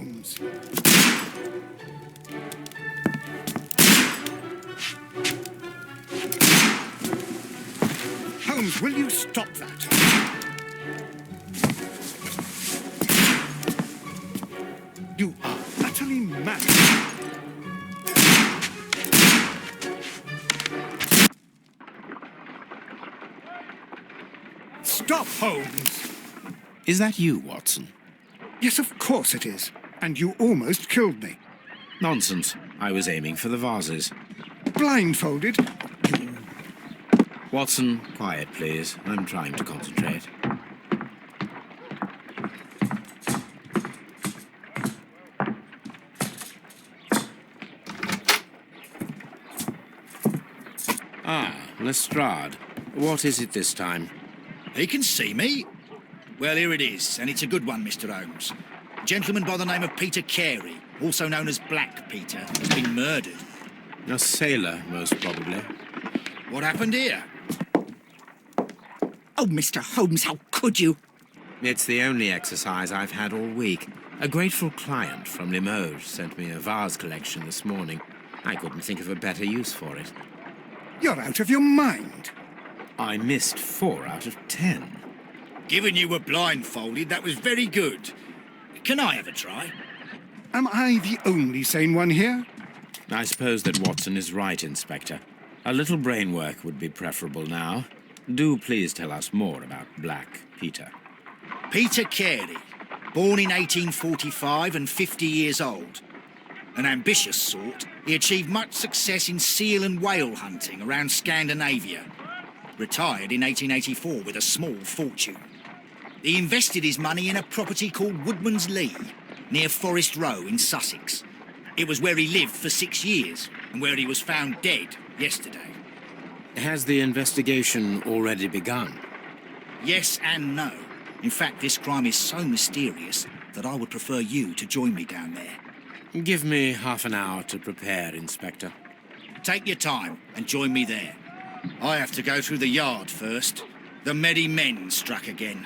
Holmes. Holmes, will you stop that? You are utterly mad. Stop, Holmes! Is that you, Watson? Yes, of course it is. And you almost killed me. Nonsense. I was aiming for the vases. Blindfolded? Watson, quiet, please. I'm trying to concentrate. Ah, Lestrade. What is it this time? He can see me. Well, here it is, and it's a good one, Mr. Holmes. A gentleman by the name of Peter Carey, also known as Black Peter, has been murdered. A sailor, most probably. What happened here? Oh, Mr. Holmes, how could you? It's the only exercise I've had all week. A grateful client from Limoges sent me a vase collection this morning. I couldn't think of a better use for it. You're out of your mind. I missed 4 out of 10. Given you were blindfolded, that was very good. Can I have a try? Am I the only sane one here? I suppose that Watson is right, Inspector. A little brain work would be preferable now. Do please tell us more about Black Peter. Peter Carey, born in 1845 and 50 years old. An ambitious sort, he achieved much success in seal and whale hunting around Scandinavia. Retired in 1884 with a small fortune. He invested his money in a property called Woodman's Lee, near Forest Row in Sussex. It was where he lived for 6 years, and where he was found dead yesterday. Has the investigation already begun? Yes and no. In fact, this crime is so mysterious that I would prefer you to join me down there. Give me half an hour to prepare, Inspector. Take your time and join me there. I have to go through the yard first. The merry men struck again.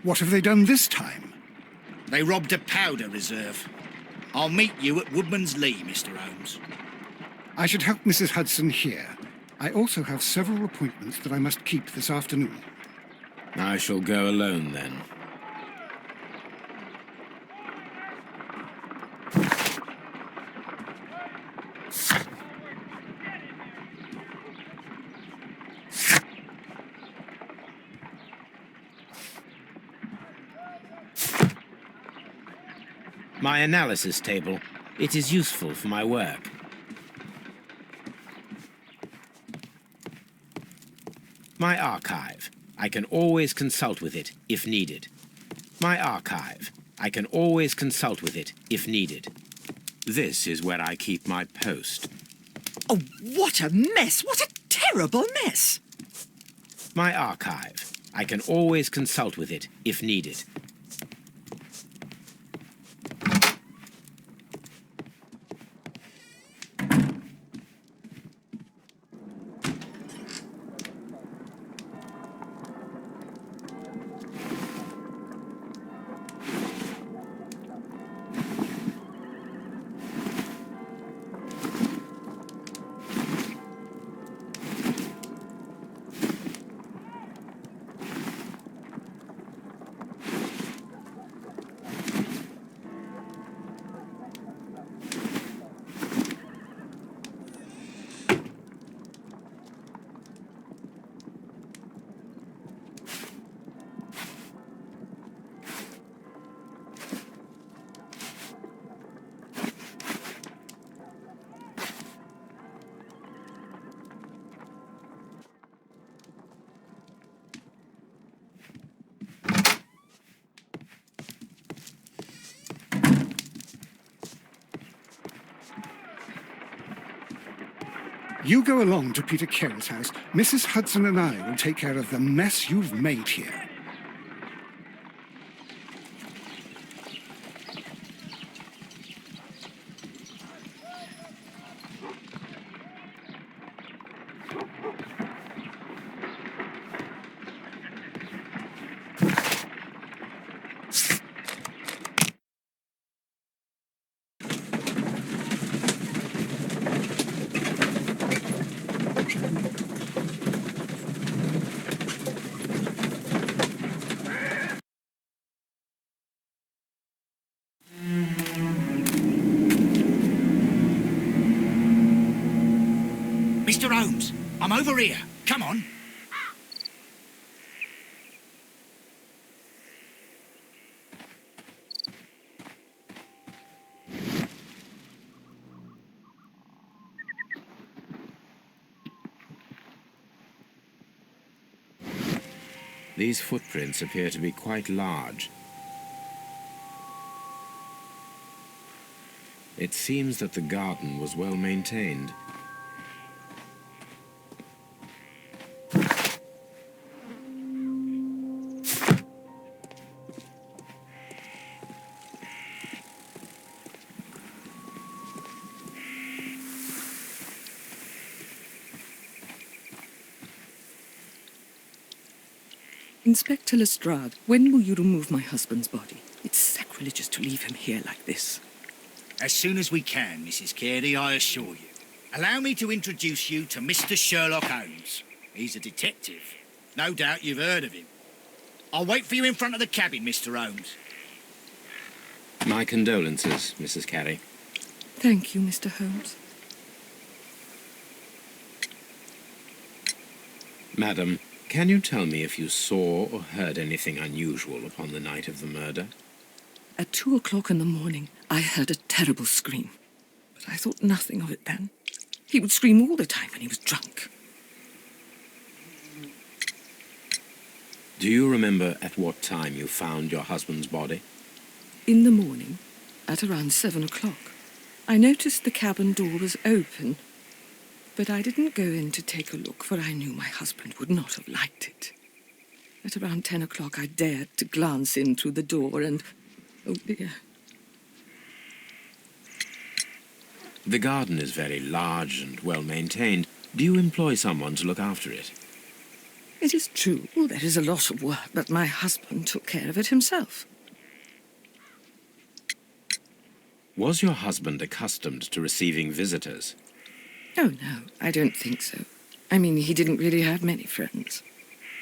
What have they done this time? They robbed a powder reserve. I'll meet you at Woodman's Lee, Mr. Holmes. I should help Mrs. Hudson here. I also have several appointments that I must keep this afternoon. I shall go alone, then. My analysis table. It is useful for my work. My archive. I can always consult with it if needed. My archive. I can always consult with it if needed. This is where I keep my post. Oh, what a mess! What a terrible mess! My archive. I can always consult with it if needed. You go along to Peter Carey's house. Mrs. Hudson and I will take care of the mess you've made here. I'm over here. Come on. These footprints appear to be quite large. It seems that the garden was well maintained. Inspector Lestrade, when will you remove my husband's body? It's sacrilegious to leave him here like this. As soon as we can, Mrs. Carey, I assure you. Allow me to introduce you to Mr. Sherlock Holmes. He's a detective. No doubt you've heard of him. I'll wait for you in front of the cabin, Mr. Holmes. My condolences, Mrs. Carey. Thank you, Mr. Holmes. Madam, can you tell me if you saw or heard anything unusual upon the night of the murder? At 2 o'clock in the morning, I heard a terrible scream. But I thought nothing of it then. He would scream all the time when he was drunk. Do you remember at what time you found your husband's body? In the morning, at around 7 o'clock, I noticed the cabin door was open. But I didn't go in to take a look, for I knew my husband would not have liked it. At around 10 o'clock, I dared to glance in through the door and... oh, dear. The garden is very large and well maintained. Do you employ someone to look after it? It is true, there is a lot of work, but my husband took care of it himself. Was your husband accustomed to receiving visitors? Oh, no, I don't think so. I mean, he didn't really have many friends.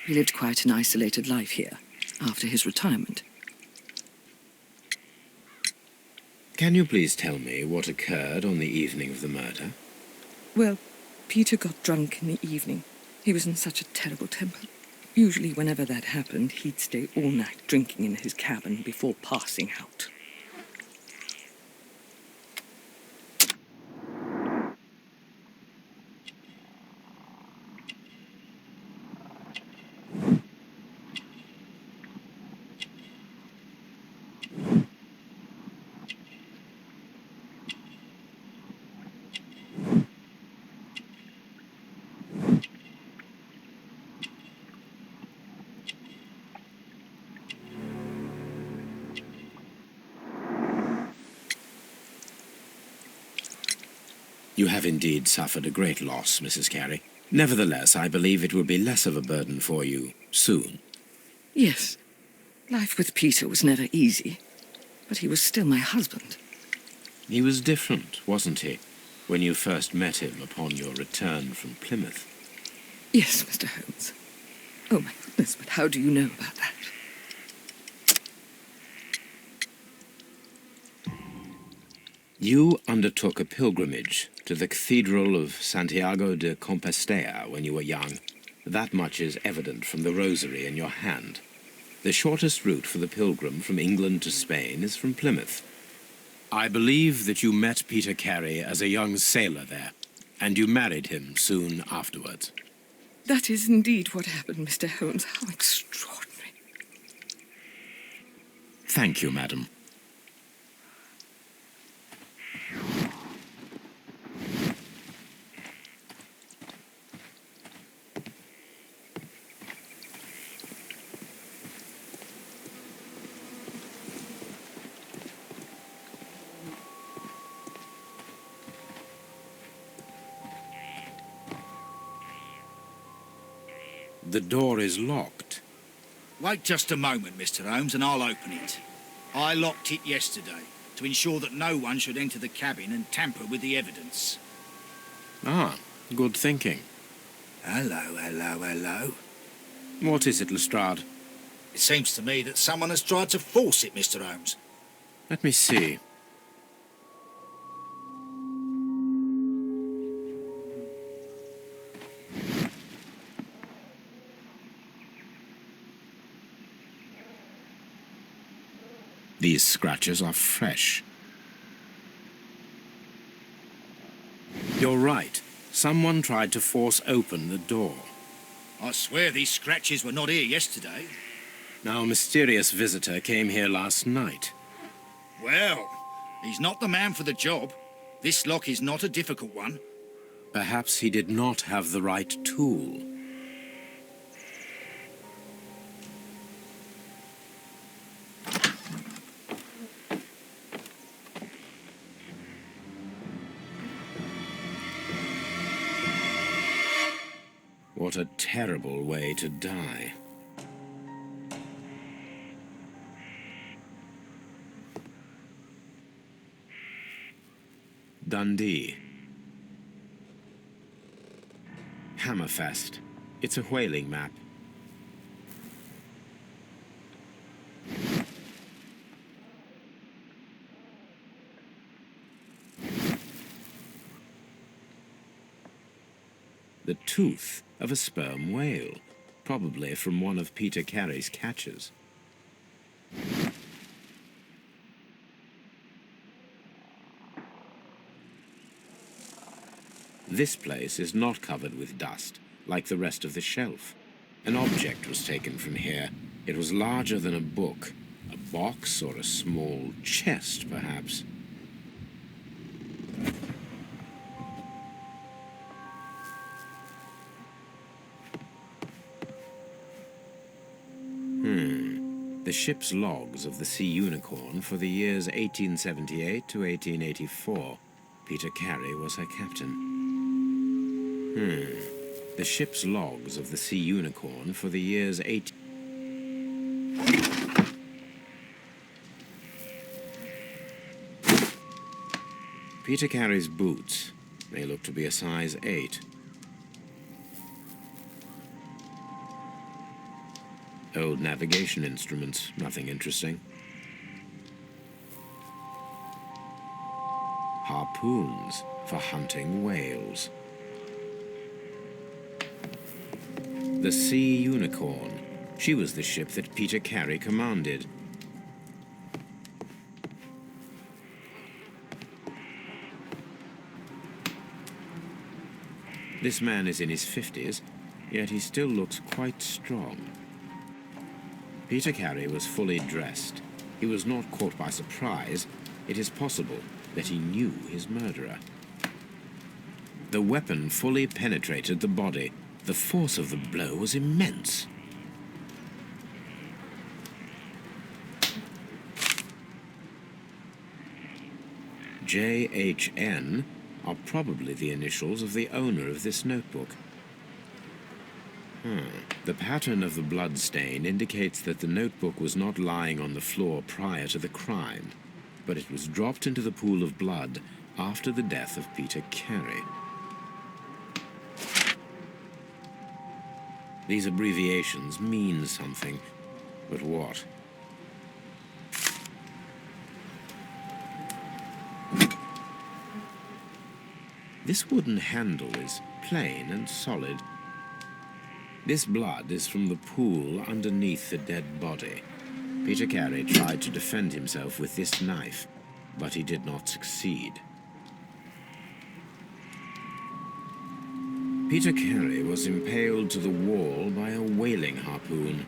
He lived quite an isolated life here, after his retirement. Can you please tell me what occurred on the evening of the murder? Well, Peter got drunk in the evening. He was in such a terrible temper. Usually, whenever that happened, he'd stay all night drinking in his cabin before passing out. You have indeed suffered a great loss, Mrs. Carey. Nevertheless, I believe it will be less of a burden for you soon. Yes. Life with Peter was never easy, but he was still my husband. He was different, wasn't he, when you first met him upon your return from Plymouth? Yes, Mr. Holmes. Oh, my goodness, but how do you know about that? You undertook a pilgrimage to the Cathedral of Santiago de Compostela when you were young. That much is evident from the rosary in your hand. The shortest route for the pilgrim from England to Spain is from Plymouth. I believe that you met Peter Carey as a young sailor there, and you married him soon afterwards. That is indeed what happened, Mr. Holmes. How extraordinary. Thank you, madam. The door is locked. Wait just a moment, Mr. Holmes, and I'll open it. I locked it yesterday to ensure that no one should enter the cabin and tamper with the evidence. Ah, good thinking. Hello, hello, hello. What is it, Lestrade? It seems to me that someone has tried to force it, Mr. Holmes. Let me see. These scratches are fresh. You're right. Someone tried to force open the door. I swear these scratches were not here yesterday. Now, a mysterious visitor came here last night. Well, he's not the man for the job. This lock is not a difficult one. Perhaps he did not have the right tool. What a terrible way to die. Dundee. Hammerfest. It's a whaling map. The tooth of a sperm whale, probably from one of Peter Carey's catches. This place is not covered with dust, like the rest of the shelf. An object was taken from here. It was larger than a book, a box or a small chest, perhaps. The ship's logs of the Sea Unicorn for the years 1878 to 1884. Peter Carey was her captain. The ship's logs of the Sea Unicorn for the years Peter Carey's boots. They look to be a size 8. Old navigation instruments, nothing interesting. Harpoons for hunting whales. The Sea Unicorn. She was the ship that Peter Carey commanded. This man is in his 50s, yet he still looks quite strong. Peter Carey was fully dressed. He was not caught by surprise. It is possible that he knew his murderer. The weapon fully penetrated the body. The force of the blow was immense. JHN are probably the initials of the owner of this notebook. The pattern of the blood stain indicates that the notebook was not lying on the floor prior to the crime, but it was dropped into the pool of blood after the death of Peter Carey. These abbreviations mean something, but what? This wooden handle is plain and solid. This blood is from the pool underneath the dead body. Peter Carey tried to defend himself with this knife, but he did not succeed. Peter Carey was impaled to the wall by a whaling harpoon.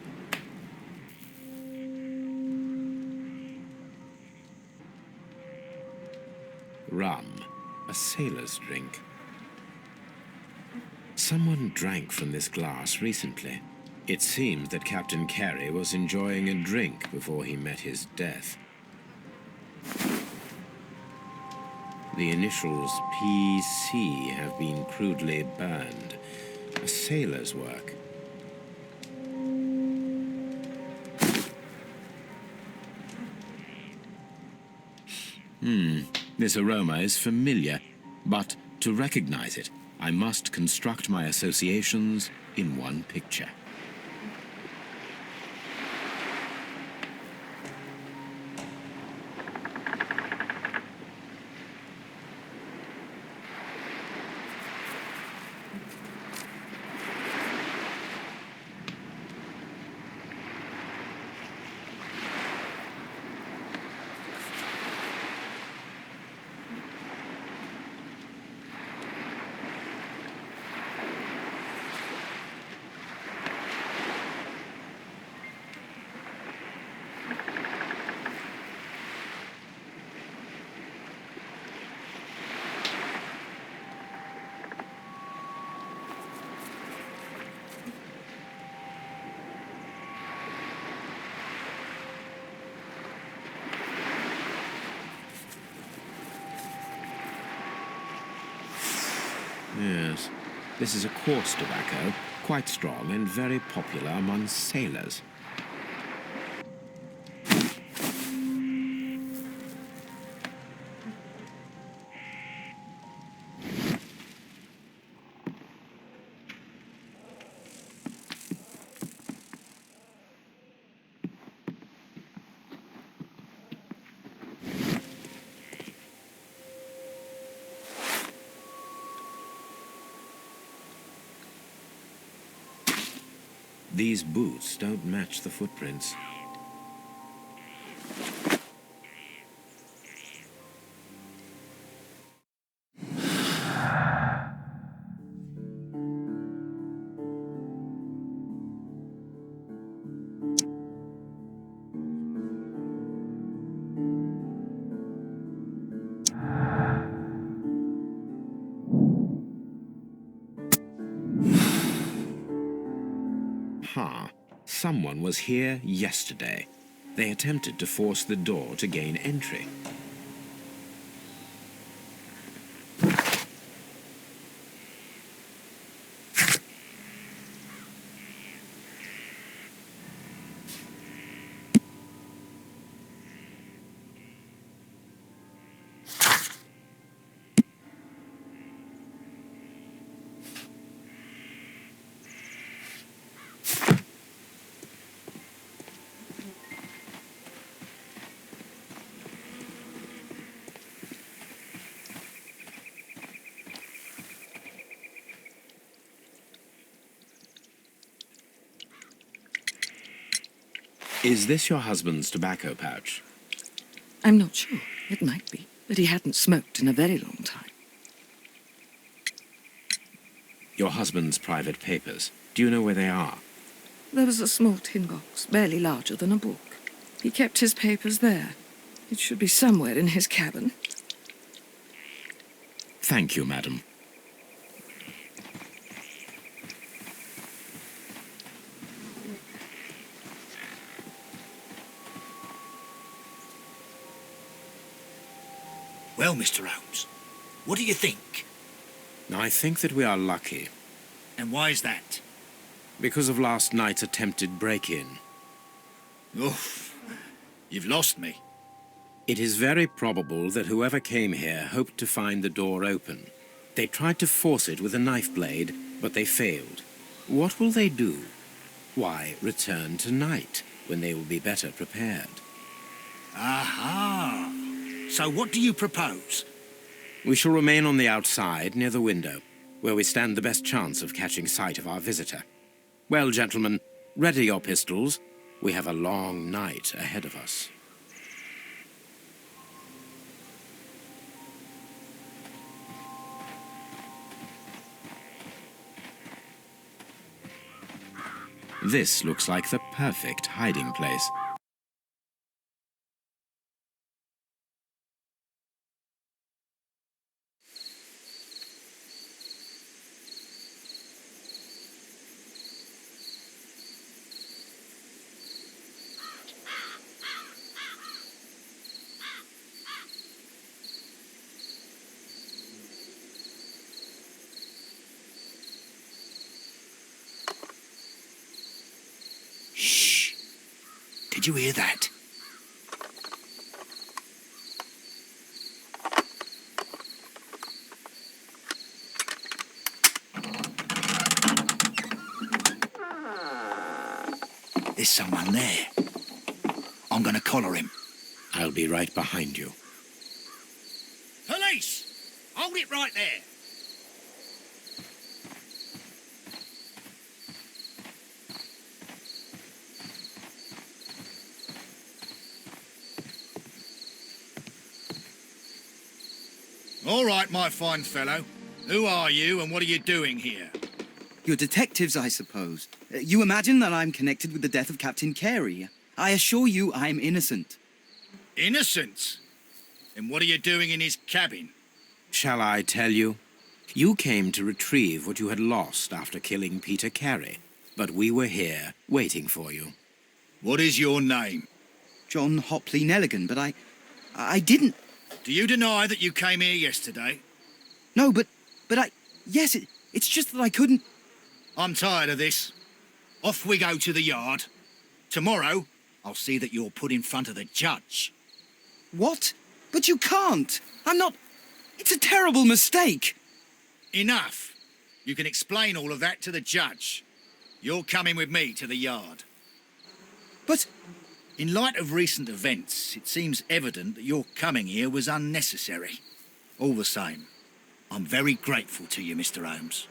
Rum, a sailor's drink. Someone drank from this glass recently. It seems that Captain Carey was enjoying a drink before he met his death. The initials PC have been crudely burned. A sailor's work. This aroma is familiar, but to recognize it, I must construct my associations in one picture. Yes. This is a coarse tobacco, quite strong and very popular among sailors. These boots don't match the footprints. Someone was here yesterday. They attempted to force the door to gain entry. Is this your husband's tobacco pouch? I'm not sure. It might be, but he hadn't smoked in a very long time. Your husband's private papers. Do you know where they are? There was a small tin box, barely larger than a book. He kept his papers there. It should be somewhere in his cabin. Thank you, madam. Well, Mr. Holmes, what do you think? I think that we are lucky. And why is that? Because of last night's attempted break-in. Oof, you've lost me. It is very probable that whoever came here hoped to find the door open. They tried to force it with a knife blade, but they failed. What will they do? Why, return tonight, when they will be better prepared. Aha! So what do you propose? We shall remain on the outside, near the window, where we stand the best chance of catching sight of our visitor. Well, gentlemen, ready your pistols. We have a long night ahead of us. This looks like the perfect hiding place. Shh! Did you hear that? There's someone there. I'm gonna collar him. I'll be right behind you. Police! Hold it right there! All right, my fine fellow. Who are you and what are you doing here? You're detectives, I suppose. You imagine that I'm connected with the death of Captain Carey. I assure you I'm innocent. Innocent? And what are you doing in his cabin? Shall I tell you? You came to retrieve what you had lost after killing Peter Carey, but we were here, waiting for you. What is your name? John Hopley Nelligan, but I didn't... Do you deny that you came here yesterday? No, but Yes, it's just that I couldn't... I'm tired of this. Off we go to the yard. Tomorrow, I'll see that you're put in front of the judge. What? But you can't. I'm not... It's a terrible mistake. Enough. You can explain all of that to the judge. You're coming with me to the yard. But... In light of recent events, it seems evident that your coming here was unnecessary. All the same, I'm very grateful to you, Mr. Holmes.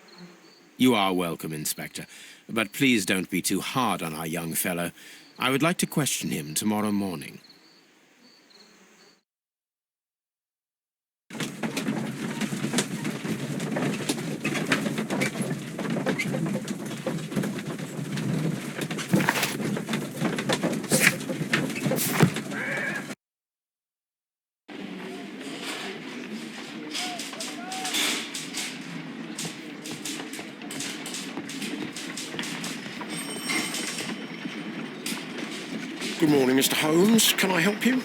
You are welcome, Inspector. But please don't be too hard on our young fellow. I would like to question him tomorrow morning. Good morning, Mr. Holmes. Can I help you?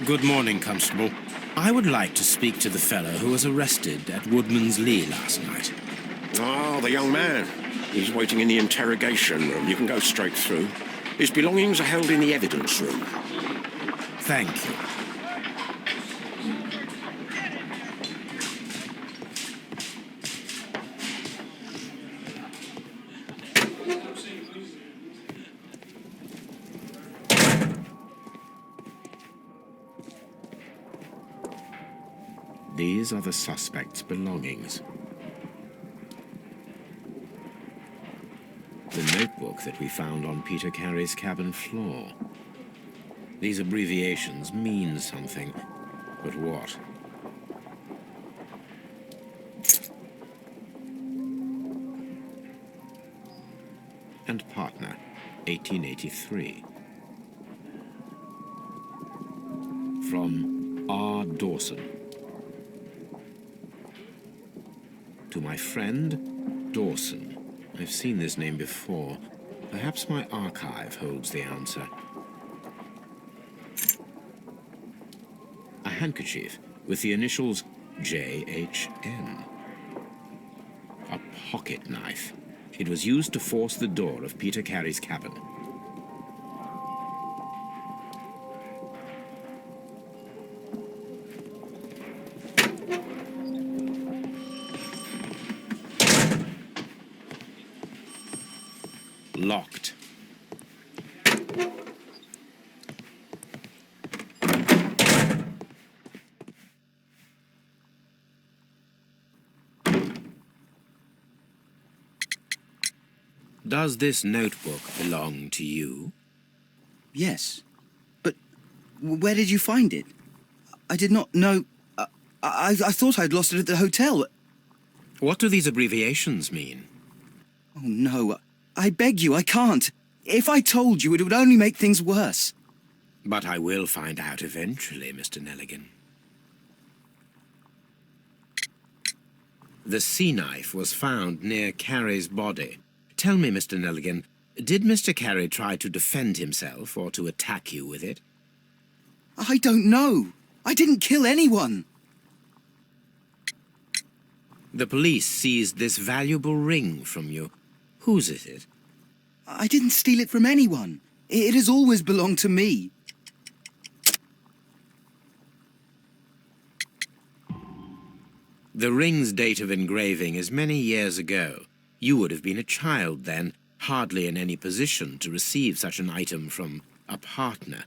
Good morning, Constable. I would like to speak to the fellow who was arrested at Woodman's Lee last night. Ah, the young man. He's waiting in the interrogation room. You can go straight through. His belongings are held in the evidence room. Thank you. These are the suspect's belongings. The notebook that we found on Peter Carey's cabin floor. These abbreviations mean something, but what? And partner, 1883. From R. Dawson. To my friend, Dawson. I've seen this name before. Perhaps my archive holds the answer. A handkerchief with the initials J.H.N. A pocket knife. It was used to force the door of Peter Carey's cabin. Locked. Does this notebook belong to you? Yes. But where did you find it? I did not know... I thought I'd lost it at the hotel. What do these abbreviations mean? Oh, no. I beg you, I can't. If I told you, it would only make things worse. But I will find out eventually, Mr. Nelligan. The sea knife was found near Carey's body. Tell me, Mr. Nelligan, did Mr. Carey try to defend himself or to attack you with it? I don't know. I didn't kill anyone. The police seized this valuable ring from you. Whose is it? I didn't steal it from anyone. It has always belonged to me. The ring's date of engraving is many years ago. You would have been a child then, hardly in any position to receive such an item from a partner.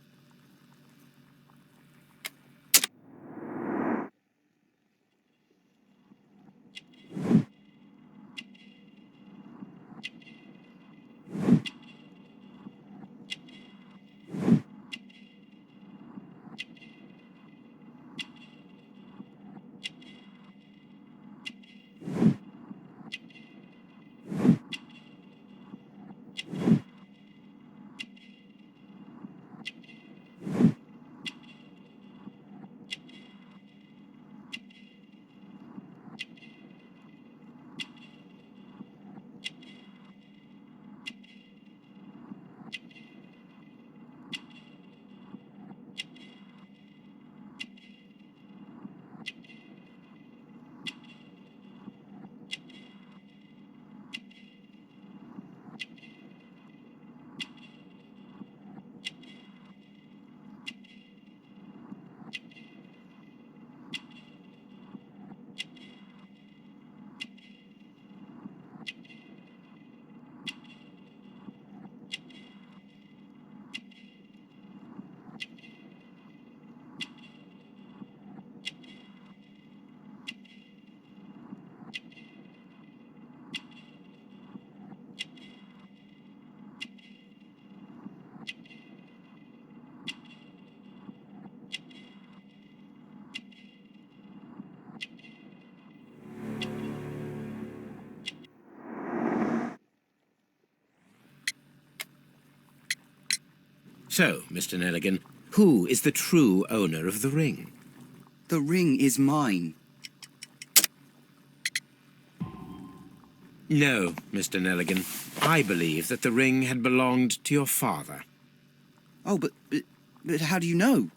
So, Mr. Nelligan, who is the true owner of the ring? The ring is mine. No, Mr. Nelligan. I believe that the ring had belonged to your father. Oh, but how do you know?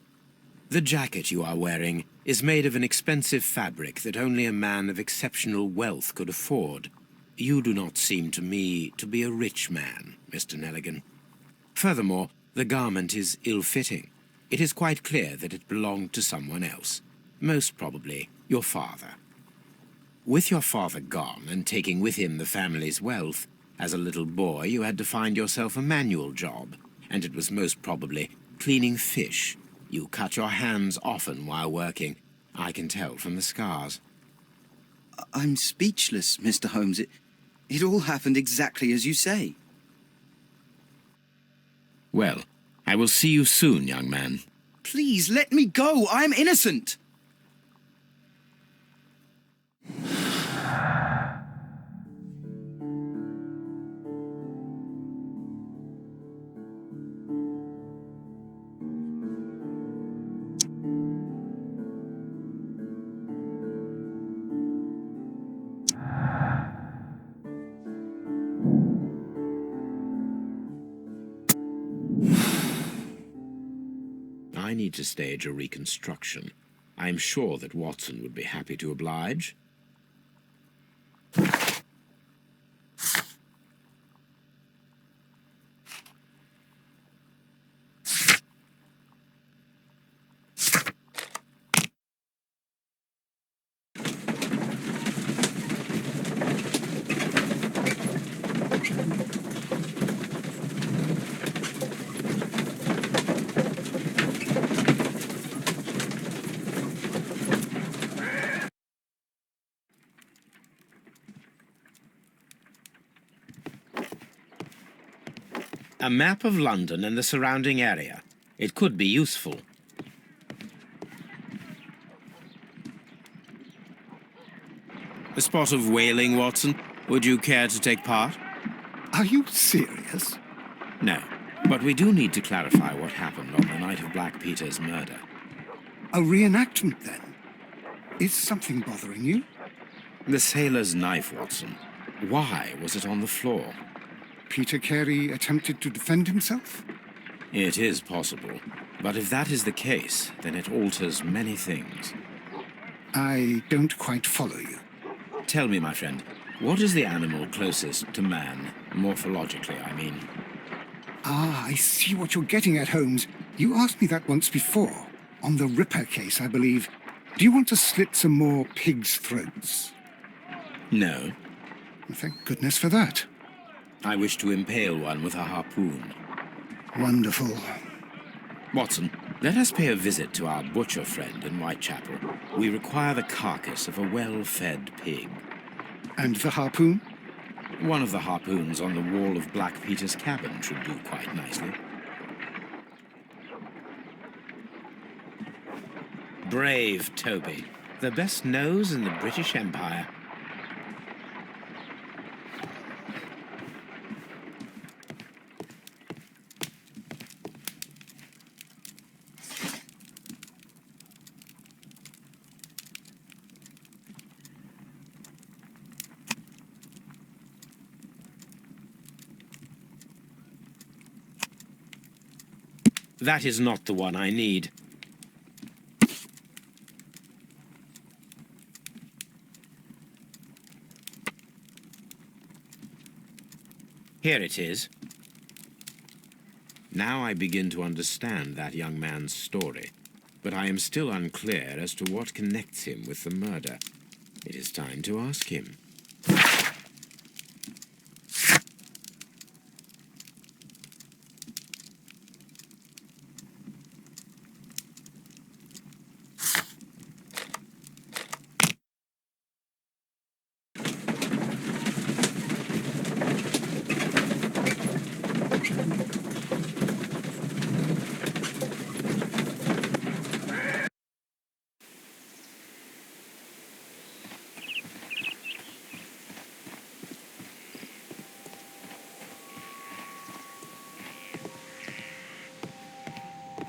The jacket you are wearing is made of an expensive fabric that only a man of exceptional wealth could afford. You do not seem to me to be a rich man, Mr. Nelligan. Furthermore, the garment is ill-fitting. It is quite clear that it belonged to someone else, most probably your father. With your father gone and taking with him the family's wealth, as a little boy you had to find yourself a manual job, and it was most probably cleaning fish. You cut your hands often while working. I can tell from the scars. I'm speechless, Mr. Holmes. It all happened exactly as you say. Well, I will see you soon, young man. Please, let me go. I'm innocent. I need to stage a reconstruction. I am sure that Watson would be happy to oblige. A map of London and the surrounding area. It could be useful. A spot of whaling, Watson. Would you care to take part? Are you serious? No, but we do need to clarify what happened on the night of Black Peter's murder. A reenactment, then? Is something bothering you? The sailor's knife, Watson. Why was it on the floor? Peter Carey attempted to defend himself? It is possible. But if that is the case, then it alters many things. I don't quite follow you. Tell me, my friend, what is the animal closest to man, morphologically, I mean? Ah, I see what you're getting at, Holmes. You asked me that once before. On the Ripper case, I believe. Do you want to slit some more pigs' throats? No. Thank goodness for that. I wish to impale one with a harpoon. Wonderful. Watson, let us pay a visit to our butcher friend in Whitechapel. We require the carcass of a well-fed pig. And the harpoon? One of the harpoons on the wall of Black Peter's cabin should do quite nicely. Brave Toby. The best nose in the British Empire. That is not the one I need. Here it is. Now I begin to understand that young man's story, but I am still unclear as to what connects him with the murder. It is time to ask him.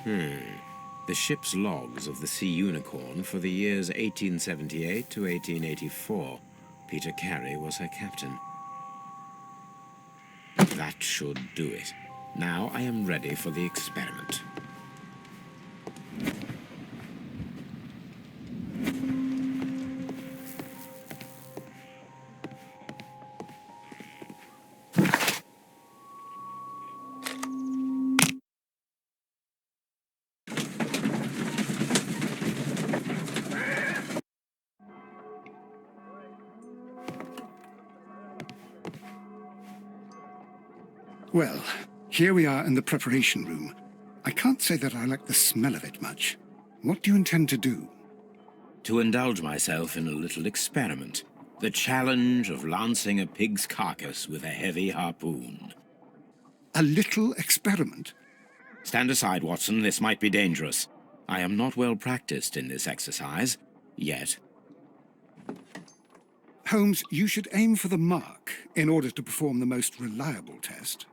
The ship's logs of the Sea Unicorn for the years 1878 to 1884. Peter Carey was her captain. That should do it. Now I am ready for the experiment. Well, here we are in the preparation room. I can't say that I like the smell of it much. What do you intend to do? To indulge myself in a little experiment. The challenge of lancing a pig's carcass with a heavy harpoon. A little experiment? Stand aside, Watson. This might be dangerous. I am not well practiced in this exercise. Yet. Holmes, you should aim for the mark in order to perform the most reliable test.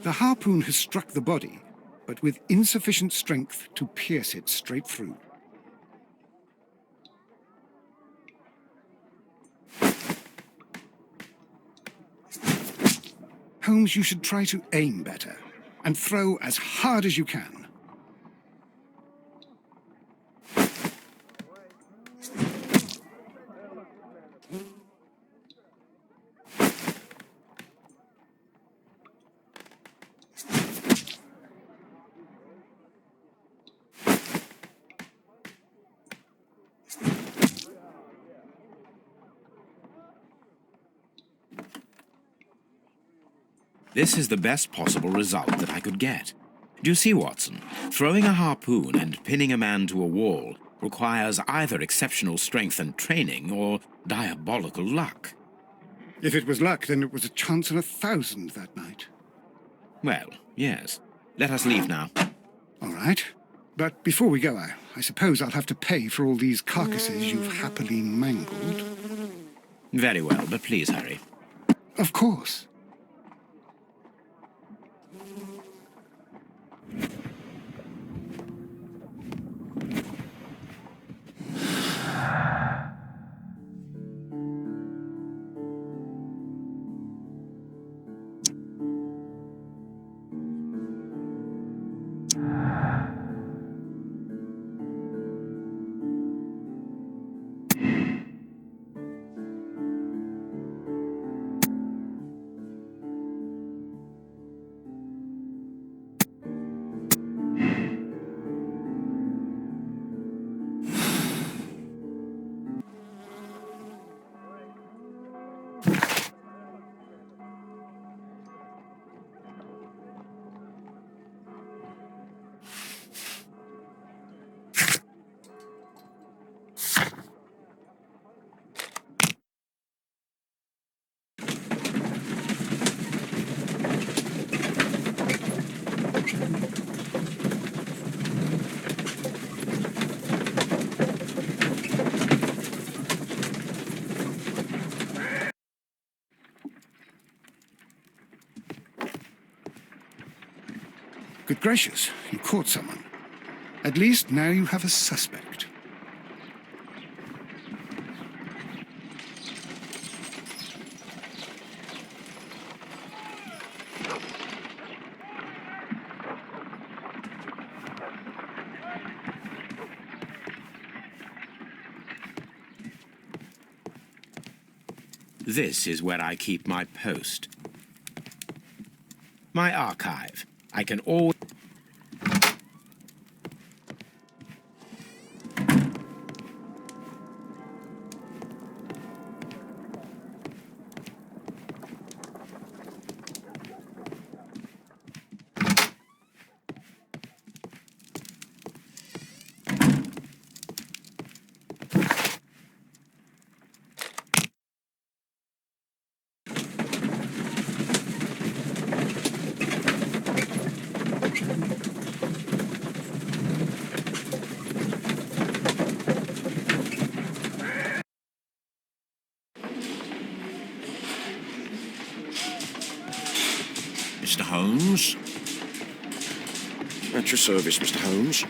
The harpoon has struck the body, but with insufficient strength to pierce it straight through. Holmes, you should try to aim better and throw as hard as you can. This is the best possible result that I could get. Do you see, Watson? Throwing a harpoon and pinning a man to a wall requires either exceptional strength and training or diabolical luck. If it was luck, then it was a chance in 1,000 that night. Well, yes. Let us leave now. All right. But before we go, I suppose I'll have to pay for all these carcasses you've happily mangled. Very well, but please hurry. Of course. Good gracious, you caught someone. At least now you have a suspect. This is where I keep my post. My archive. I can always... Mr. Holmes. At your service, Mr. Holmes.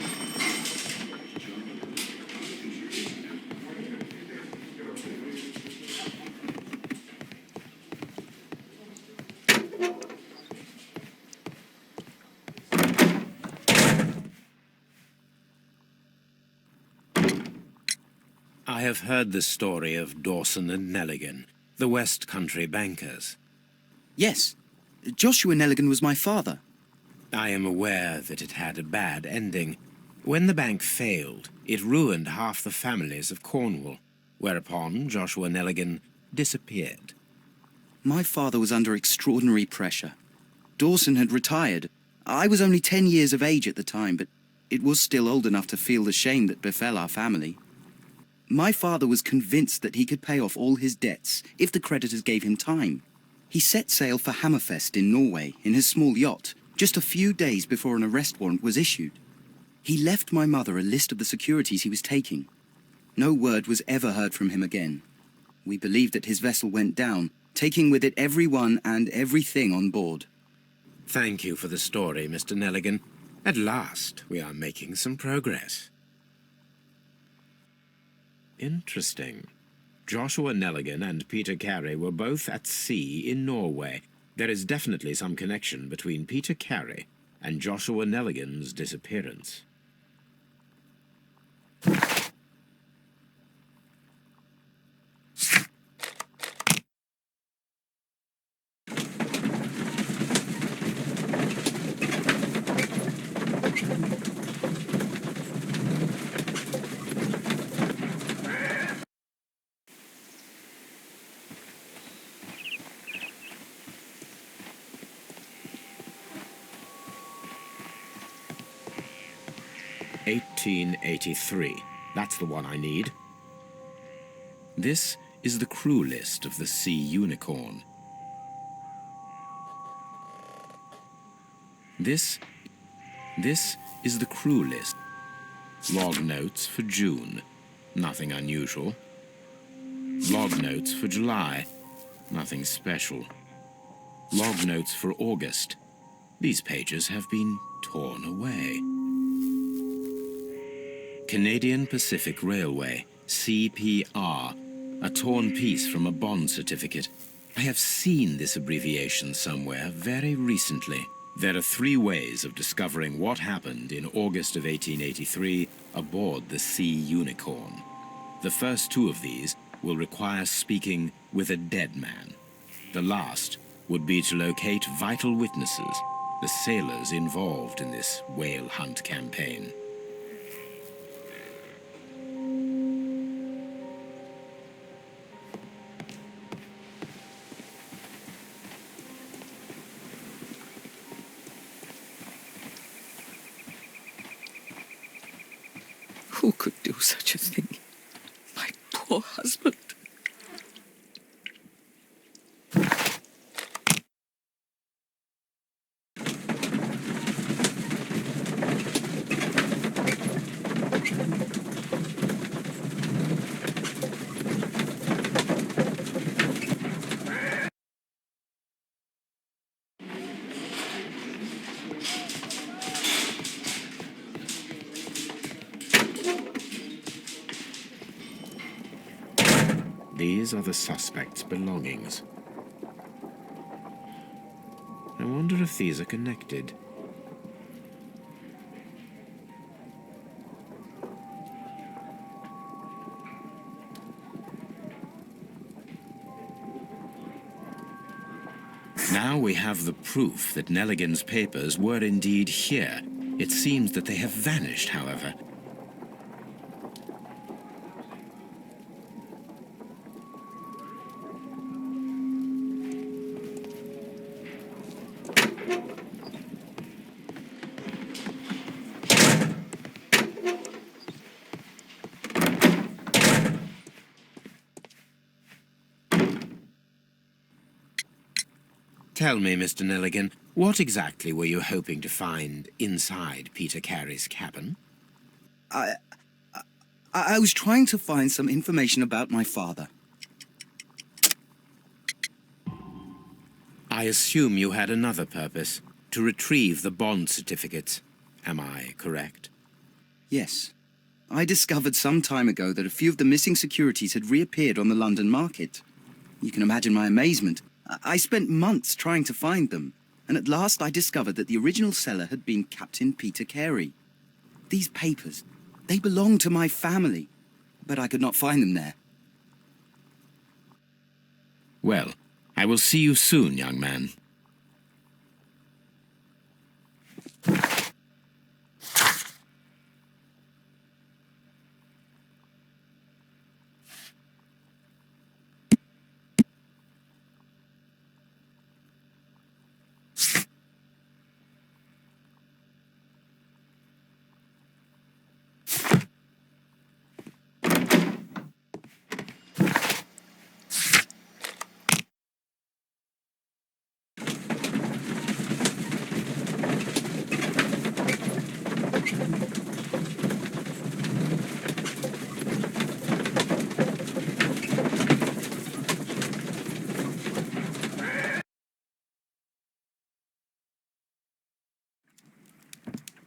I have heard the story of Dawson and Nelligan, the West Country bankers. Yes, Joshua Nelligan was my father. I am aware that it had a bad ending. When the bank failed, it ruined half the families of Cornwall, whereupon Joshua Nelligan disappeared. My father was under extraordinary pressure. Dawson had retired. I was only 10 years of age at the time, but it was still old enough to feel the shame that befell our family. My father was convinced that he could pay off all his debts if the creditors gave him time. He set sail for Hammerfest in Norway in his small yacht, just a few days before an arrest warrant was issued. He left my mother a list of the securities he was taking. No word was ever heard from him again. We believe that his vessel went down, taking with it everyone and everything on board. Thank you for the story, Mr. Nelligan. At last, we are making some progress. Interesting. Joshua Nelligan and Peter Carey were both at sea in Norway. There is definitely some connection between Peter Carey and Joshua Nelligan's disappearance. "1883. That's the one I need. This is the crew list of the Sea Unicorn. This is the crew list. Log notes for June. Nothing unusual. Log notes for July. Nothing special. Log notes for August. These pages have been torn away. Canadian Pacific Railway, CPR, a torn piece from a bond certificate. I have seen this abbreviation somewhere very recently. There are 3 ways of discovering what happened in August of 1883 aboard the Sea Unicorn. The first 2 of these will require speaking with a dead man. The last would be to locate vital witnesses, the sailors involved in this whale hunt campaign. Who could do such a thing? My poor husband. These are the suspect's belongings. I wonder if these are connected. Now we have the proof that Nelligan's papers were indeed here. It seems that they have vanished, however. Tell me, Mr. Nelligan, what exactly were you hoping to find inside Peter Carey's cabin? I was trying to find some information about my father. I assume you had another purpose, to retrieve the bond certificates. Am I correct? Yes. I discovered some time ago that a few of the missing securities had reappeared on the London market. You can imagine my amazement. I spent months trying to find them, and at last I discovered that the original seller had been Captain Peter Carey. These papers, they belong to my family, but I could not find them there. Well, I will see you soon, young man.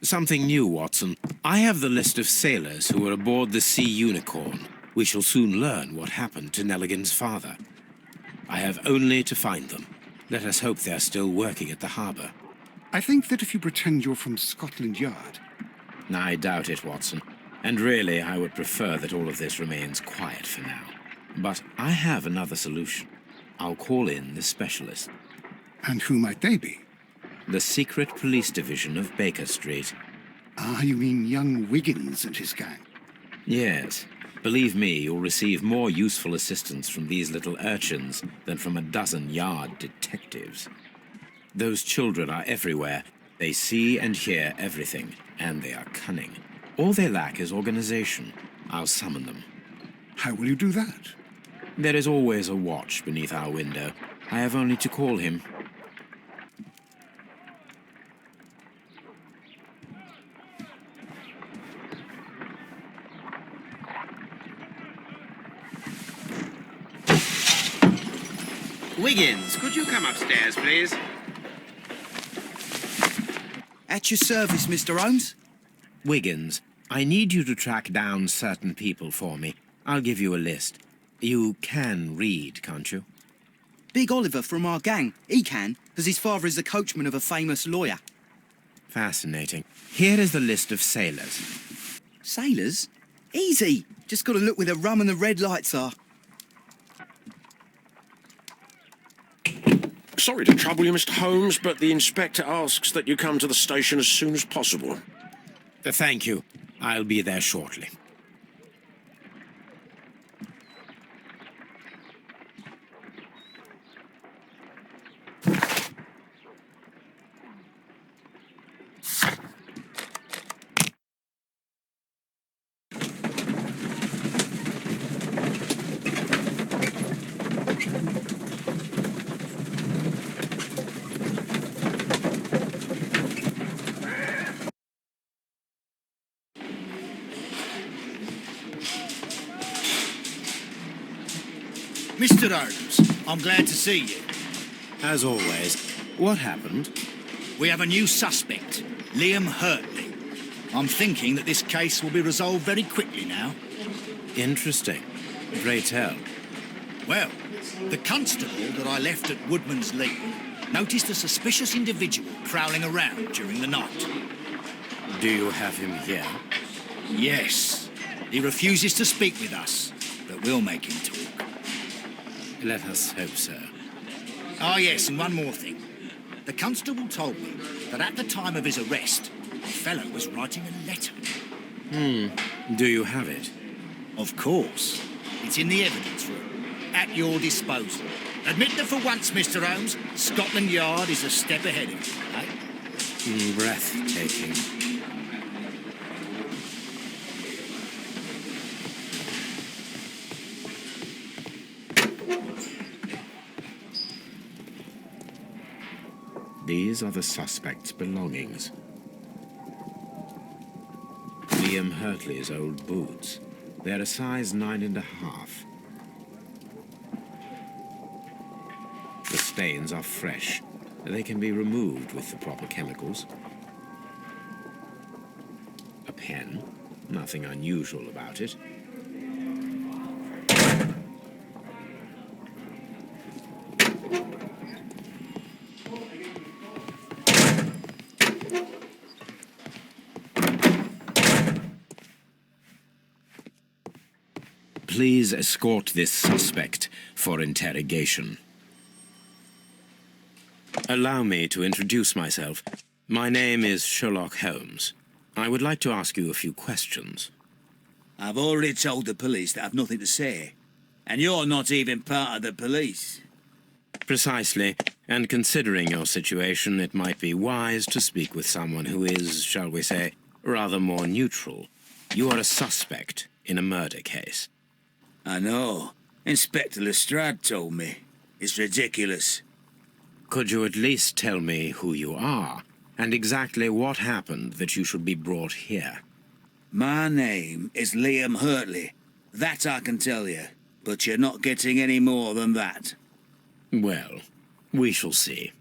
Something new, Watson. I have the list of sailors who were aboard the Sea Unicorn. We shall soon learn what happened to Nelligan's father. I have only to find them. Let us hope they're still working at the harbour. I think that if you pretend you're from Scotland Yard... I doubt it, Watson. And really, I would prefer that all of this remains quiet for now. But I have another solution. I'll call in the specialist. And who might they be? The secret police division of Baker Street. Ah, you mean young Wiggins and his gang? Yes. Believe me, you'll receive more useful assistance from these little urchins than from a dozen yard detectives. Those children are everywhere. They see and hear everything, and they are cunning. All they lack is organization. I'll summon them. How will you do that? There is always a watch beneath our window. I have only to call him. Wiggins, could you come upstairs, please? At your service, Mr. Holmes. Wiggins, I need you to track down certain people for me. I'll give you a list. You can read, can't you? Big Oliver from our gang. He can, because his father is the coachman of a famous lawyer. Fascinating. Here is the list of sailors. Sailors? Easy. Just got to look where the rum and the red lights are. Sorry to trouble you, Mr. Holmes, but the inspector asks that you come to the station as soon as possible. Thank you. I'll be there shortly. Mr. Holmes, I'm glad to see you. As always. What happened? We have a new suspect, Liam Hurtley. I'm thinking that this case will be resolved very quickly now. Interesting. Pray tell. Well, the constable that I left at Woodman's Lee noticed a suspicious individual prowling around during the night. Do you have him here? Yes. He refuses to speak with us, but we'll make him talk. Let us hope so. Ah, yes, and one more thing. The constable told me that at the time of his arrest, the fellow was writing a letter. Do you have it? Of course. It's in the evidence room, at your disposal. Admit that for once, Mr. Holmes, Scotland Yard is a step ahead of you, eh? Breathtaking. These are the suspect's belongings. Liam Hurtley's old boots. They're a size 9.5. The stains are fresh. They can be removed with the proper chemicals. A pen. Nothing unusual about it. Please escort this suspect for interrogation. Allow me to introduce myself. My name is Sherlock Holmes. I would like to ask you a few questions. I've already told the police that I've nothing to say. And you're not even part of the police. Precisely. And considering your situation, it might be wise to speak with someone who is, shall we say, rather more neutral. You are a suspect in a murder case. I know. Inspector Lestrade told me. It's ridiculous. Could you at least tell me who you are, and exactly what happened that you should be brought here? My name is Liam Hurtley. That I can tell you. But you're not getting any more than that. Well, we shall see.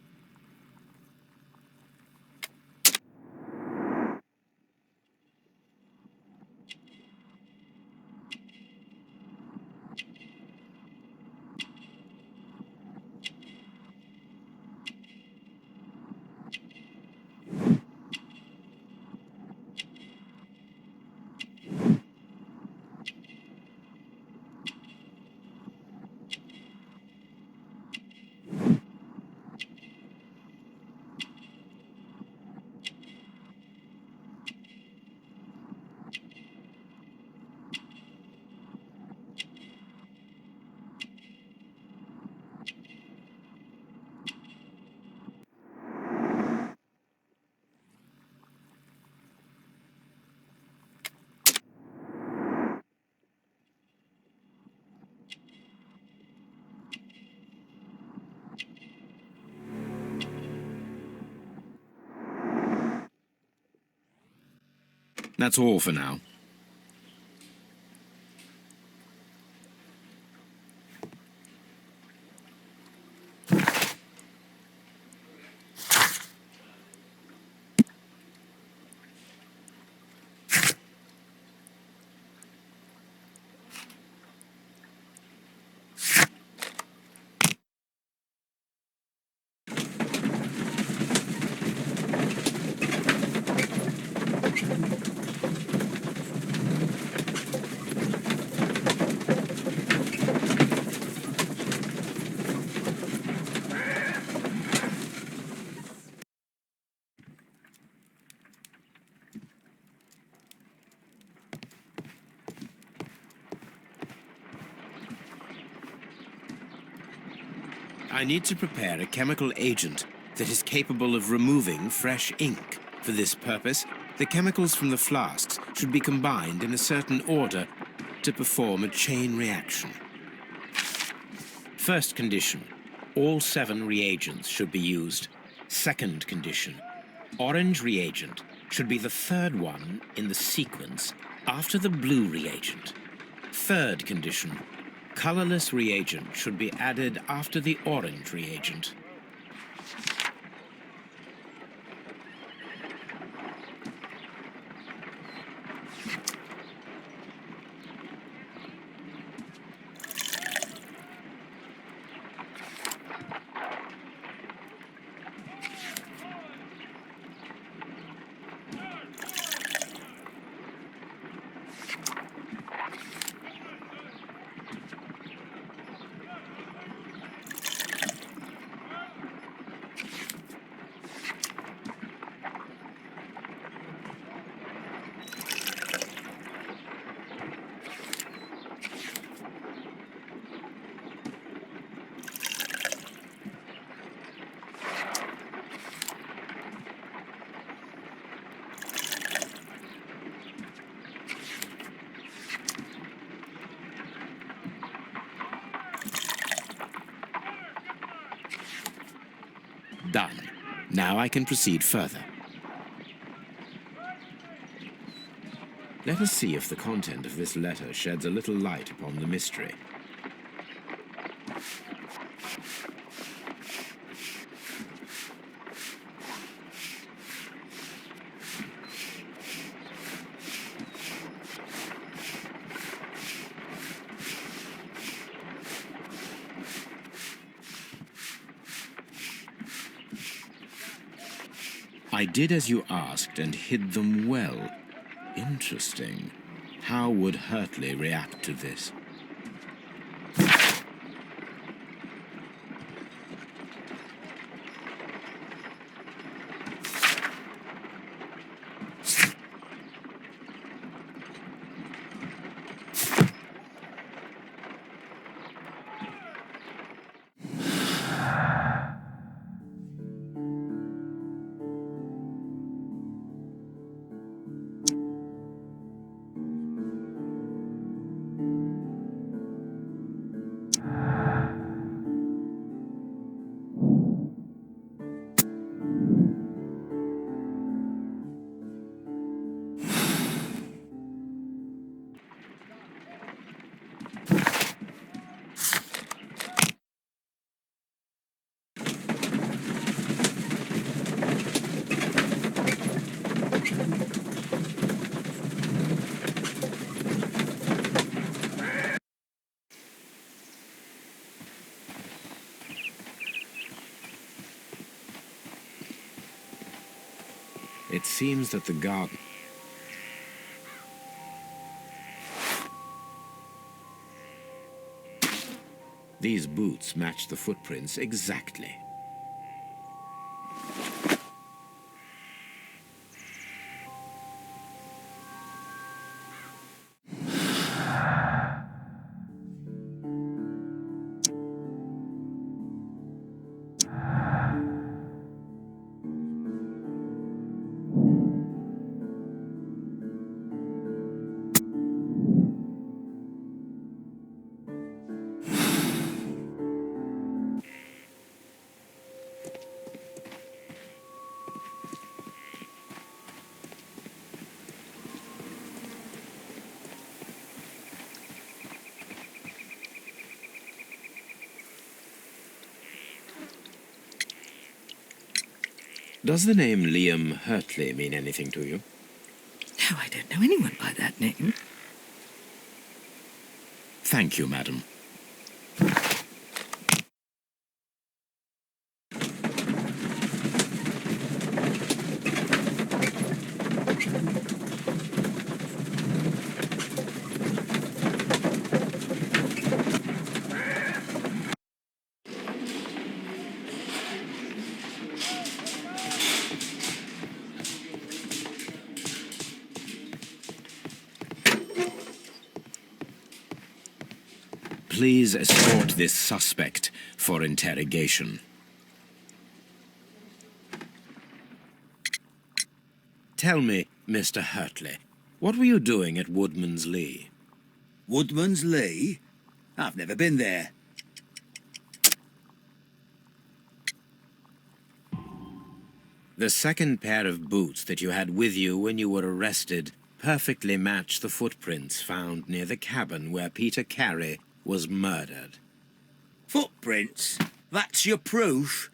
That's all for now. I need to prepare a chemical agent that is capable of removing fresh ink. For this purpose, the chemicals from the flasks should be combined in a certain order to perform a chain reaction. First condition, all 7 reagents should be used. Second condition, orange reagent should be the third one in the sequence after the blue reagent. Third condition, colorless reagent should be added after the orange reagent. Done. Now I can proceed further. Let us see if the content of this letter sheds a little light upon the mystery. I did as you asked and hid them well. Interesting. How would Hurtley react to this? It seems that the garden... These boots match the footprints exactly. Does the name Liam Hurtley mean anything to you? No, I don't know anyone by that name. Thank you, madam. Please escort this suspect for interrogation. Tell me, Mr. Hurtley, what were you doing at Woodman's Lee? Woodman's Lee? I've never been there. The second pair of boots that you had with you when you were arrested perfectly match the footprints found near the cabin where Peter Carey was murdered. Footprints? That's your proof?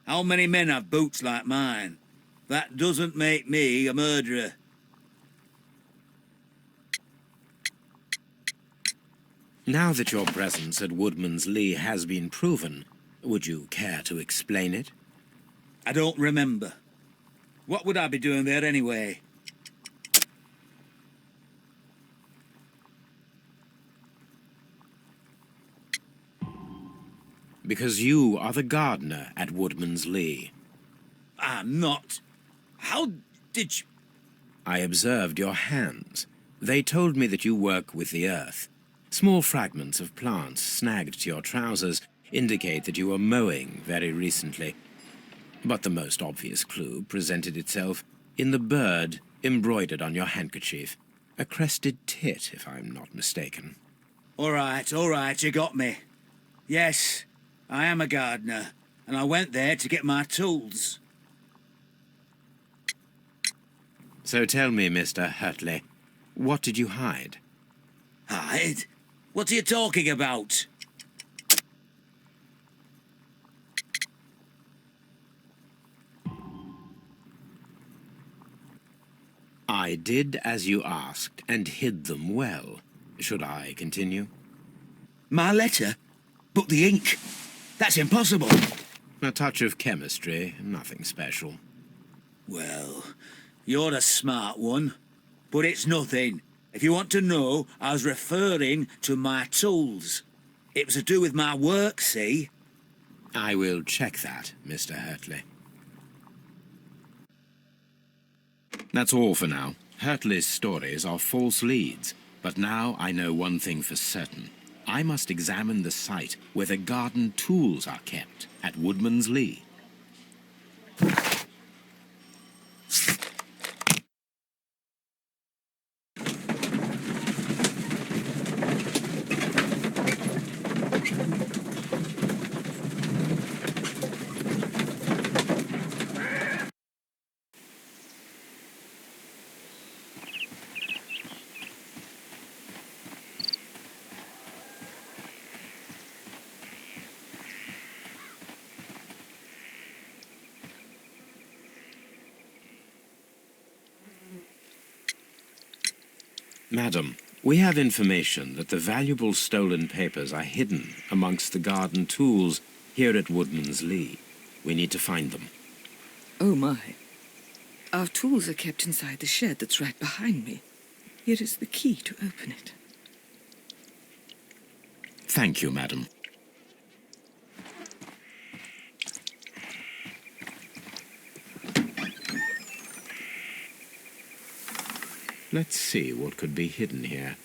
How many men have boots like mine? That doesn't make me a murderer. Now that your presence at Woodman's Lee has been proven, would you care to explain it? I don't remember. What would I be doing there anyway? Because you are the gardener at Woodman's Lee. I'm not. How did you... I observed your hands. They told me that you work with the earth. Small fragments of plants snagged to your trousers indicate that you were mowing very recently. But the most obvious clue presented itself in the bird embroidered on your handkerchief. A crested tit, if I'm not mistaken. All right, you got me. Yes, I am a gardener, and I went there to get my tools. So tell me, Mr. Hurtley, what did you hide? Hide? What are you talking about? I did as you asked and hid them well. Should I continue? My letter? But the ink? That's impossible. A touch of chemistry, nothing special. Well, you're a smart one, but it's nothing. If you want to know, I was referring to my tools. It was to do with my work, see? I will check that, Mr. Hurtley. That's all for now. Hurtley's stories are false leads, but now I know one thing for certain. I must examine the site where the garden tools are kept at Woodman's Lee. Madam, we have information that the valuable stolen papers are hidden amongst the garden tools here at Woodman's Lee. We need to find them. Oh, my. Our tools are kept inside the shed that's right behind me. Here is the key to open it. Thank you, madam. Let's see what could be hidden here.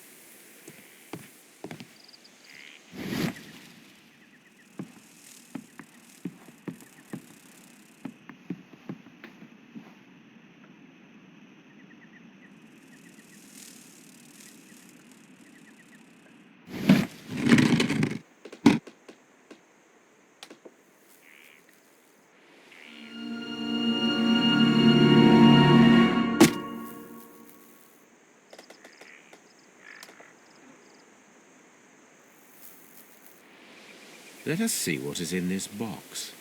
Let us see what is in this box.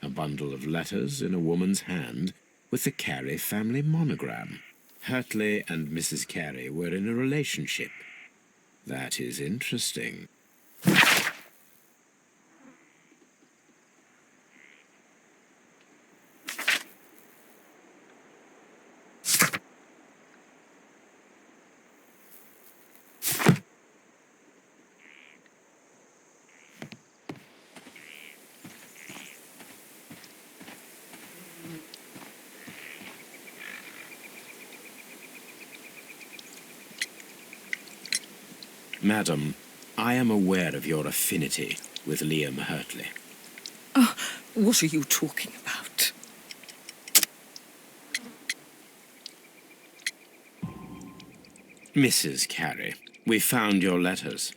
A bundle of letters in a woman's hand with the Carey family monogram. Hurtley and Mrs. Carey were in a relationship. That is interesting. Madam, I am aware of your affinity with Liam Hurtley. Oh, what are you talking about? Mrs. Carey, we found your letters.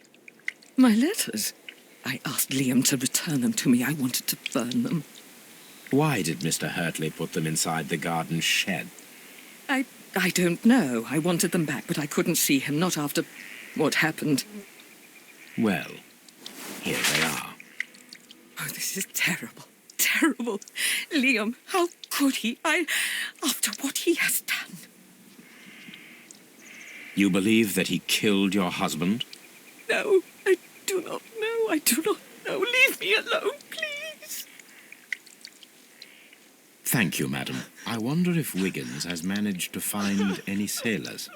My letters? I asked Liam to return them to me. I wanted to burn them. Why did Mr. Hurtley put them inside the garden shed? I don't know. I wanted them back, but I couldn't see him, not after what happened. Well, here they are. Oh, this is terrible. Terrible. Liam, how could he? After what he has done. You believe that he killed your husband? No, I do not know. I do not know. Leave me alone, please. Thank you, madam. I wonder if Wiggins has managed to find any sailors.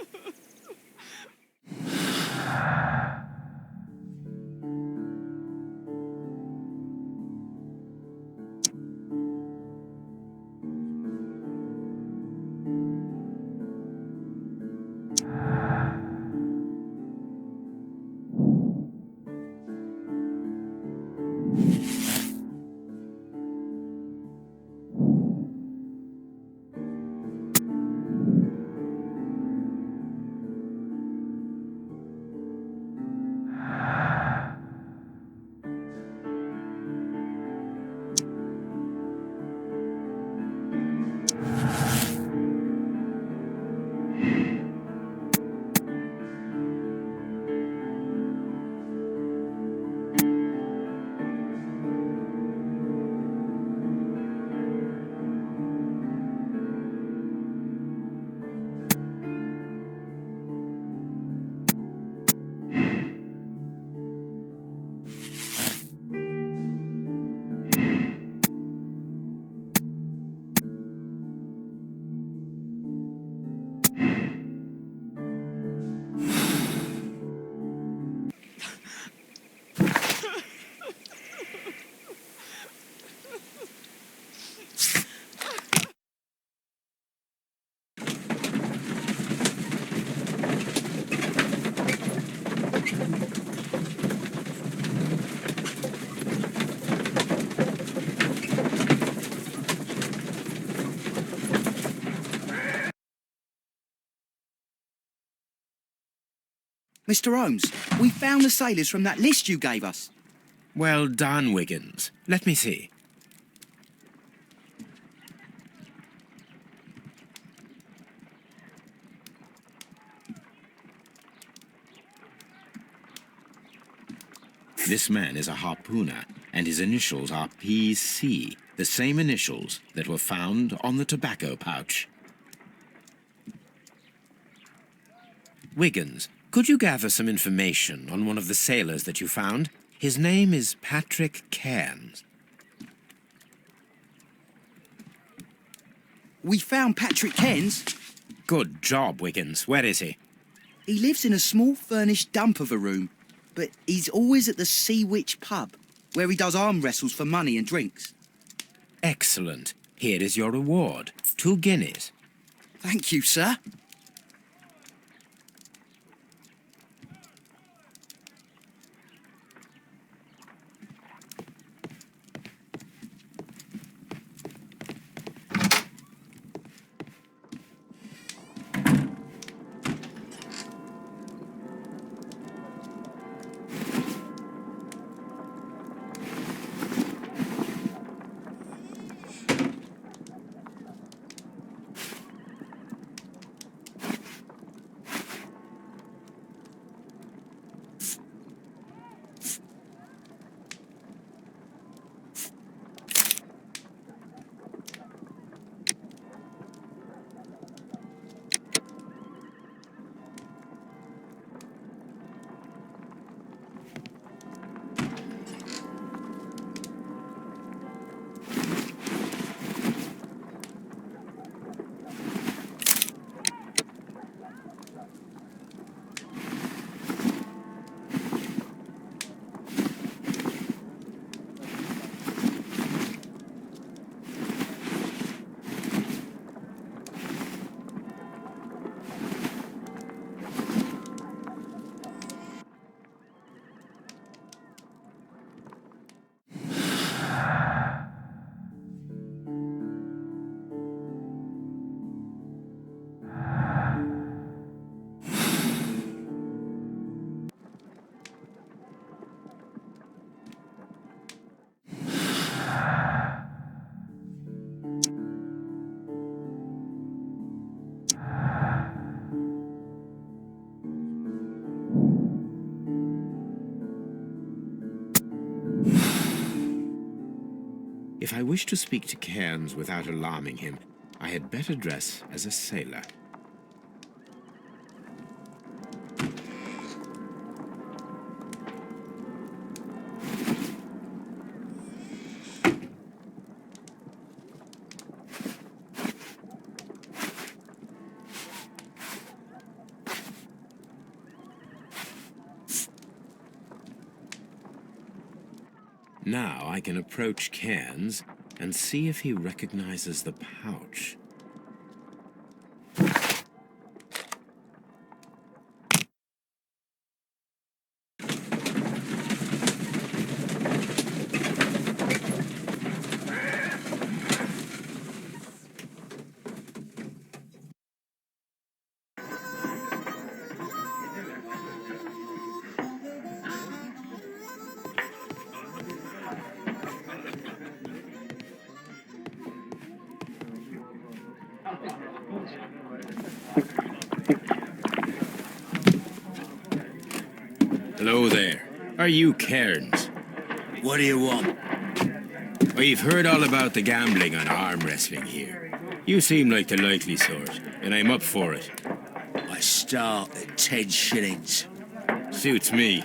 Mr. Holmes, we found the sailors from that list you gave us. Well done, Wiggins. Let me see. This man is a harpooner, and his initials are PC, the same initials that were found on the tobacco pouch. Wiggins, could you gather some information on one of the sailors that you found? His name is Patrick Cairns. We found Patrick Cairns. Good job, Wiggins. Where is he? He lives in a small furnished dump of a room, but he's always at the Sea Witch pub, where he does arm wrestles for money and drinks. Excellent. Here is your reward. 2 guineas. Thank you, sir. If I wish to speak to Cairns without alarming him, I had better dress as a sailor. Now I can approach Cairns and see if he recognizes the pouch. Hello there. Are you Cairns? What do you want? We've heard all about the gambling and arm wrestling here. You seem like the likely sort, and I'm up for it. I start at 10 shillings. Suits me.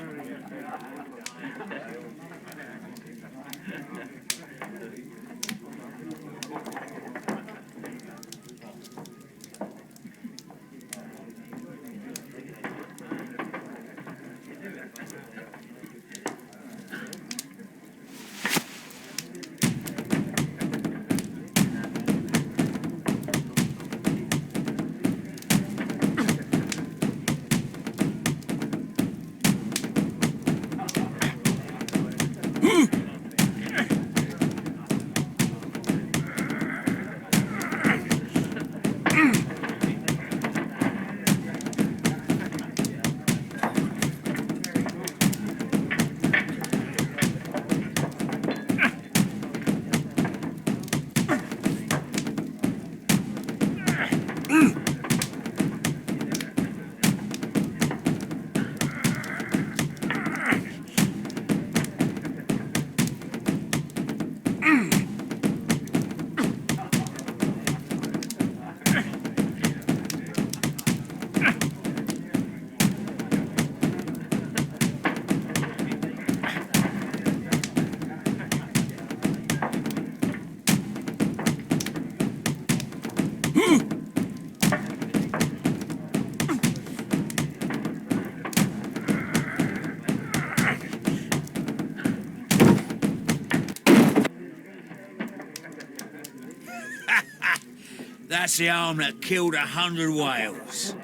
That's the arm that killed 100 whales.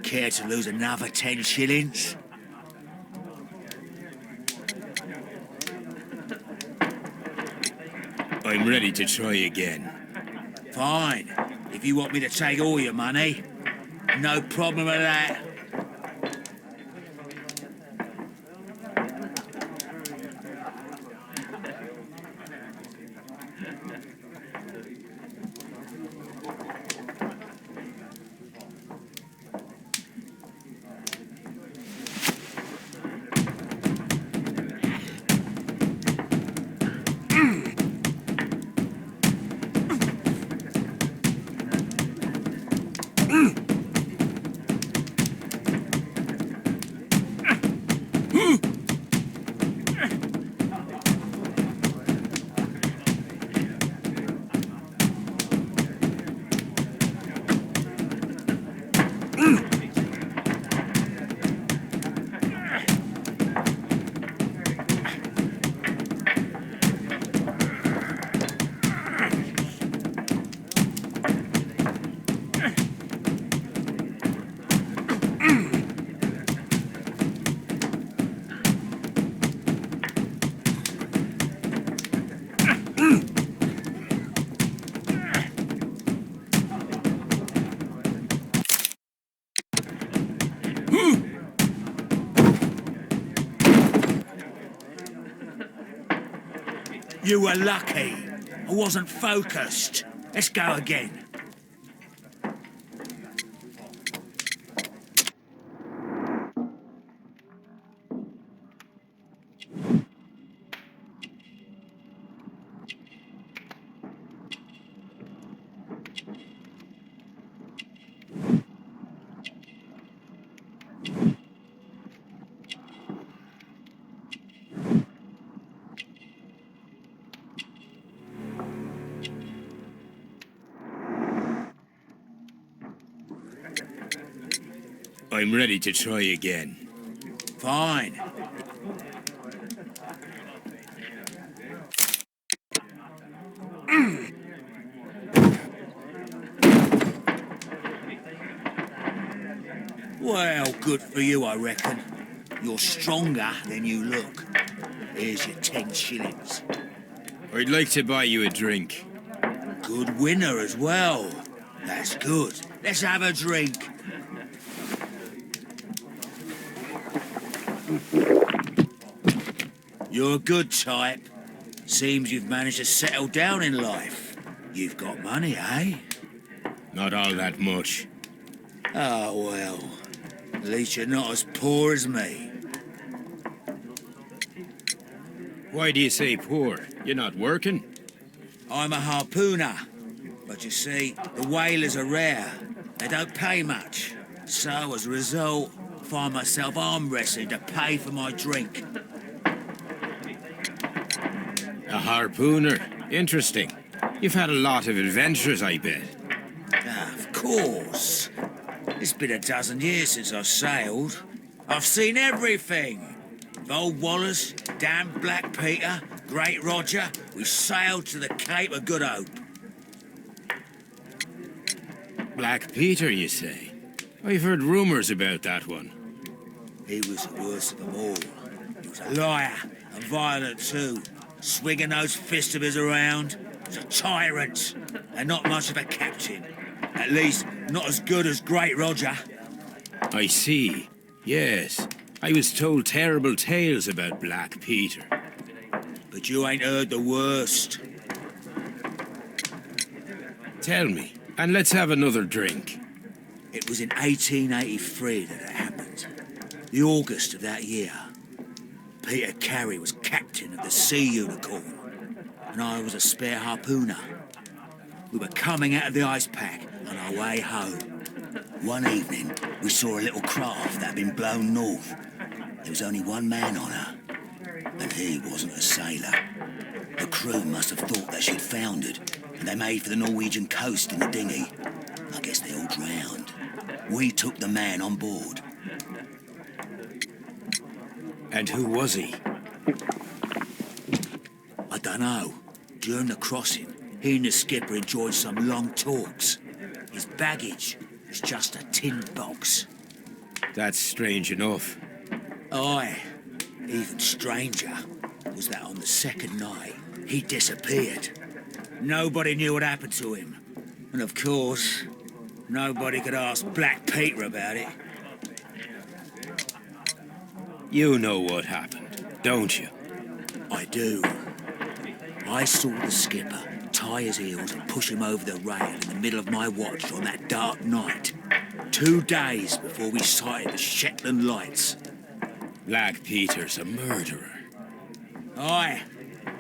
Care to lose another 10 shillings? I'm ready to try again. Fine. If you want me to take all your money, no problem with that. You were lucky. I wasn't focused. Let's go again. I'm ready to try again. Fine. Well, good for you, I reckon. You're stronger than you look. Here's your 10 shillings. I'd like to buy you a drink. Good winner as well. That's good. Let's have a drink. You're a good type. Seems you've managed to settle down in life. You've got money, eh? Not all that much. Oh, well. At least you're not as poor as me. Why do you say poor? You're not working? I'm a harpooner. But you see, the whalers are rare. They don't pay much. So, as a result, I find myself arm wrestling to pay for my drink. A harpooner? Interesting. You've had a lot of adventures, I bet. Of course. It's been a dozen years since I've sailed. I've seen everything. Old Wallace, damned Black Peter, Great Roger. We sailed to the Cape of Good Hope. Black Peter, you say? I've heard rumours about that one. He was the worst of them all. He was a liar and violent too. Swinging those fists of his around. He was a tyrant and not much of a captain. At least, not as good as Great Roger. I see. Yes. I was told terrible tales about Black Peter. But you ain't heard the worst. Tell me, and let's have another drink. It was in 1883 that it happened. The August of that year. Peter Carey was captain of the Sea Unicorn, and I was a spare harpooner. We were coming out of the ice pack on our way home. One evening, we saw a little craft that had been blown north. There was only one man on her, and he wasn't a sailor. The crew must have thought that she'd foundered, and they made for the Norwegian coast in the dinghy. I guess they all drowned. We took the man on board. And who was he? I don't know. During the crossing, he and the skipper enjoyed some long talks. His baggage was just a tin box. That's strange enough. Aye, even stranger was that on the second night he disappeared. Nobody knew what happened to him. And of course, nobody could ask Black Peter about it. You know what happened, don't you? I do. I saw the skipper tie his heels and push him over the rail in the middle of my watch on that dark night. 2 days before we sighted the Shetland lights. Black Peter's a murderer. Aye.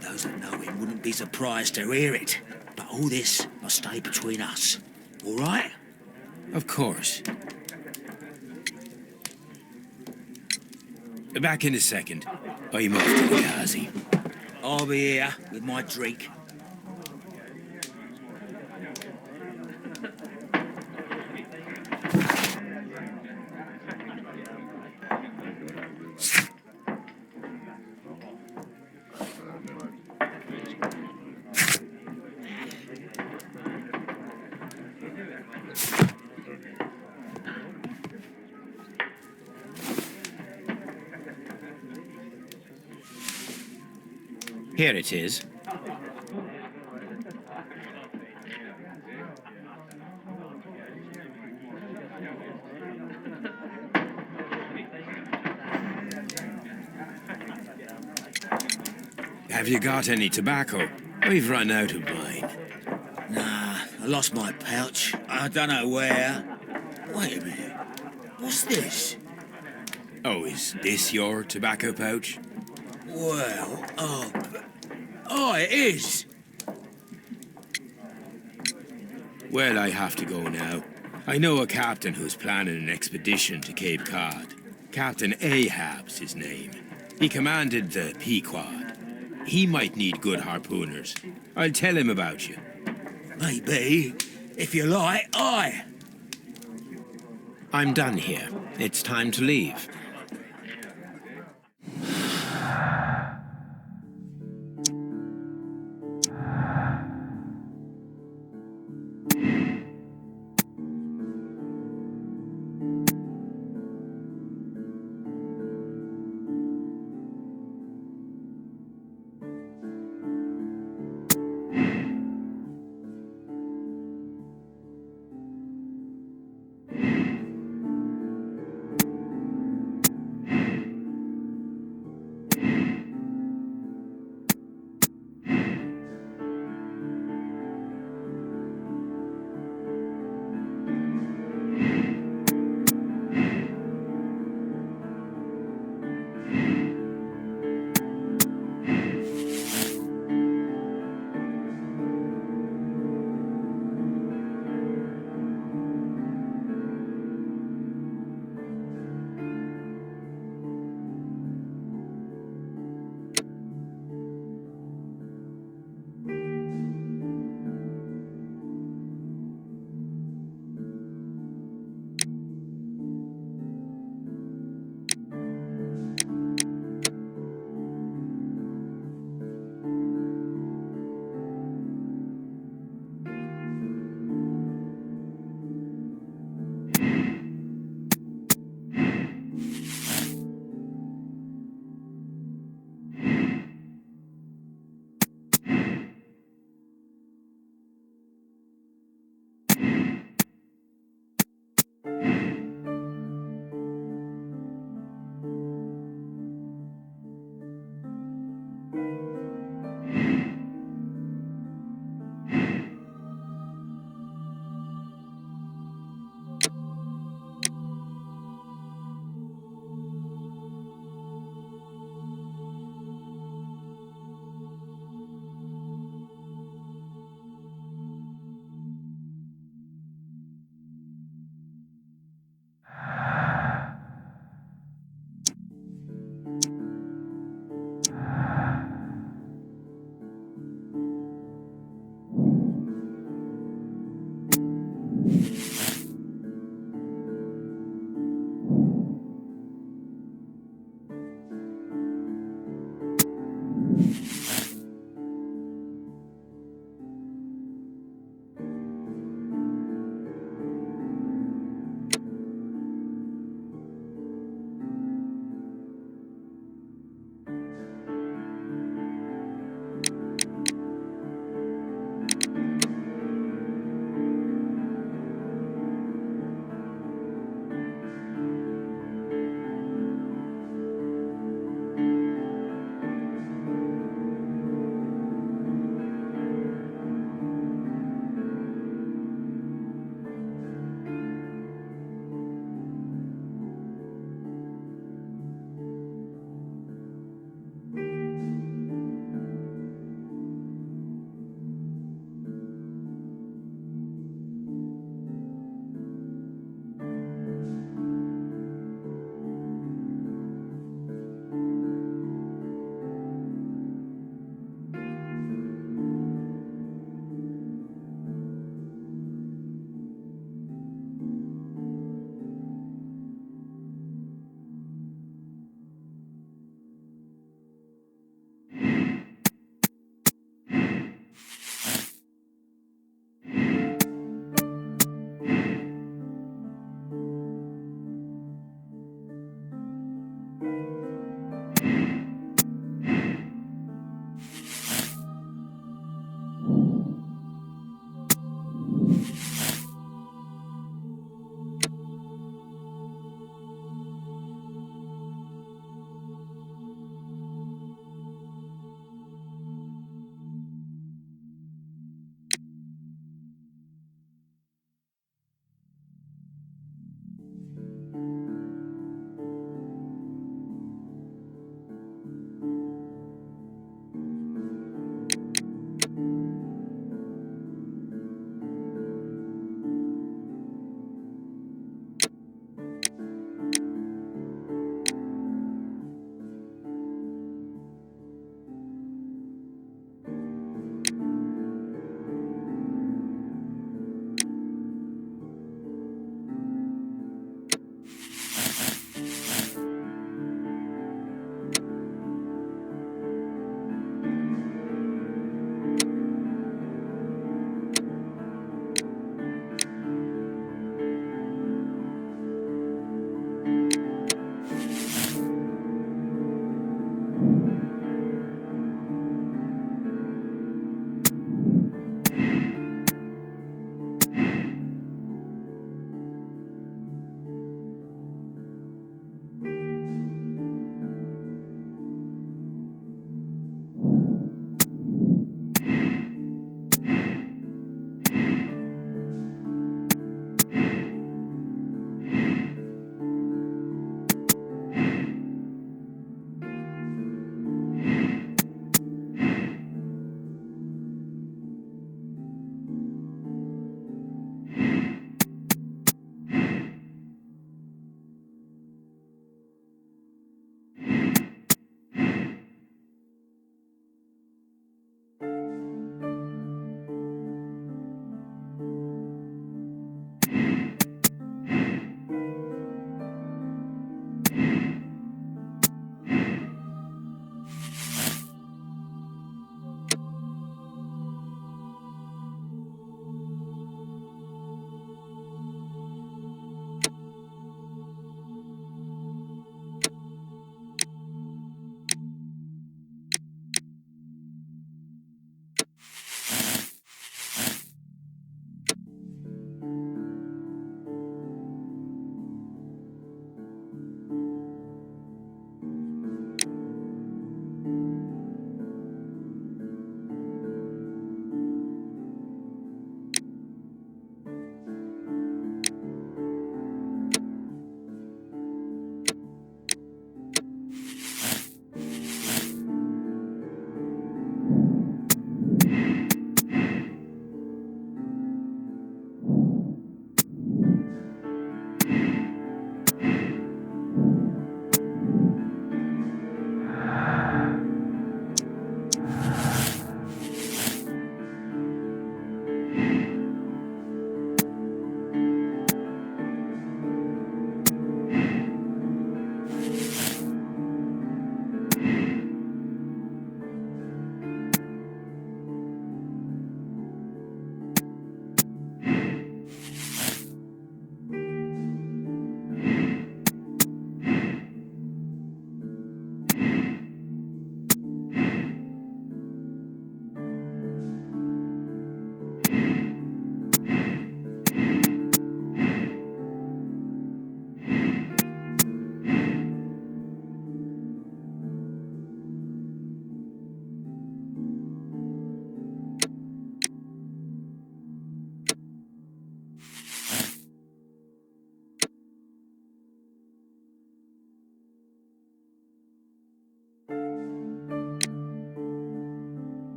Those that know him wouldn't be surprised to hear it. But all this must stay between us. All right? Of course. Back in a second. I'm off to the Ghazi. I'll be here with my drink. Here it is. Have you got any tobacco? We've run out of mine. Nah, I lost my pouch. I don't know where. Wait a minute. What's this? Oh, is this your tobacco pouch? Well, oh, it is. Well, I have to go now. I know a captain who's planning an expedition to Cape Cod. Captain Ahab's his name. He commanded the Pequod. He might need good harpooners. I'll tell him about you. Maybe. If you like, aye. I'm done here. It's time to leave.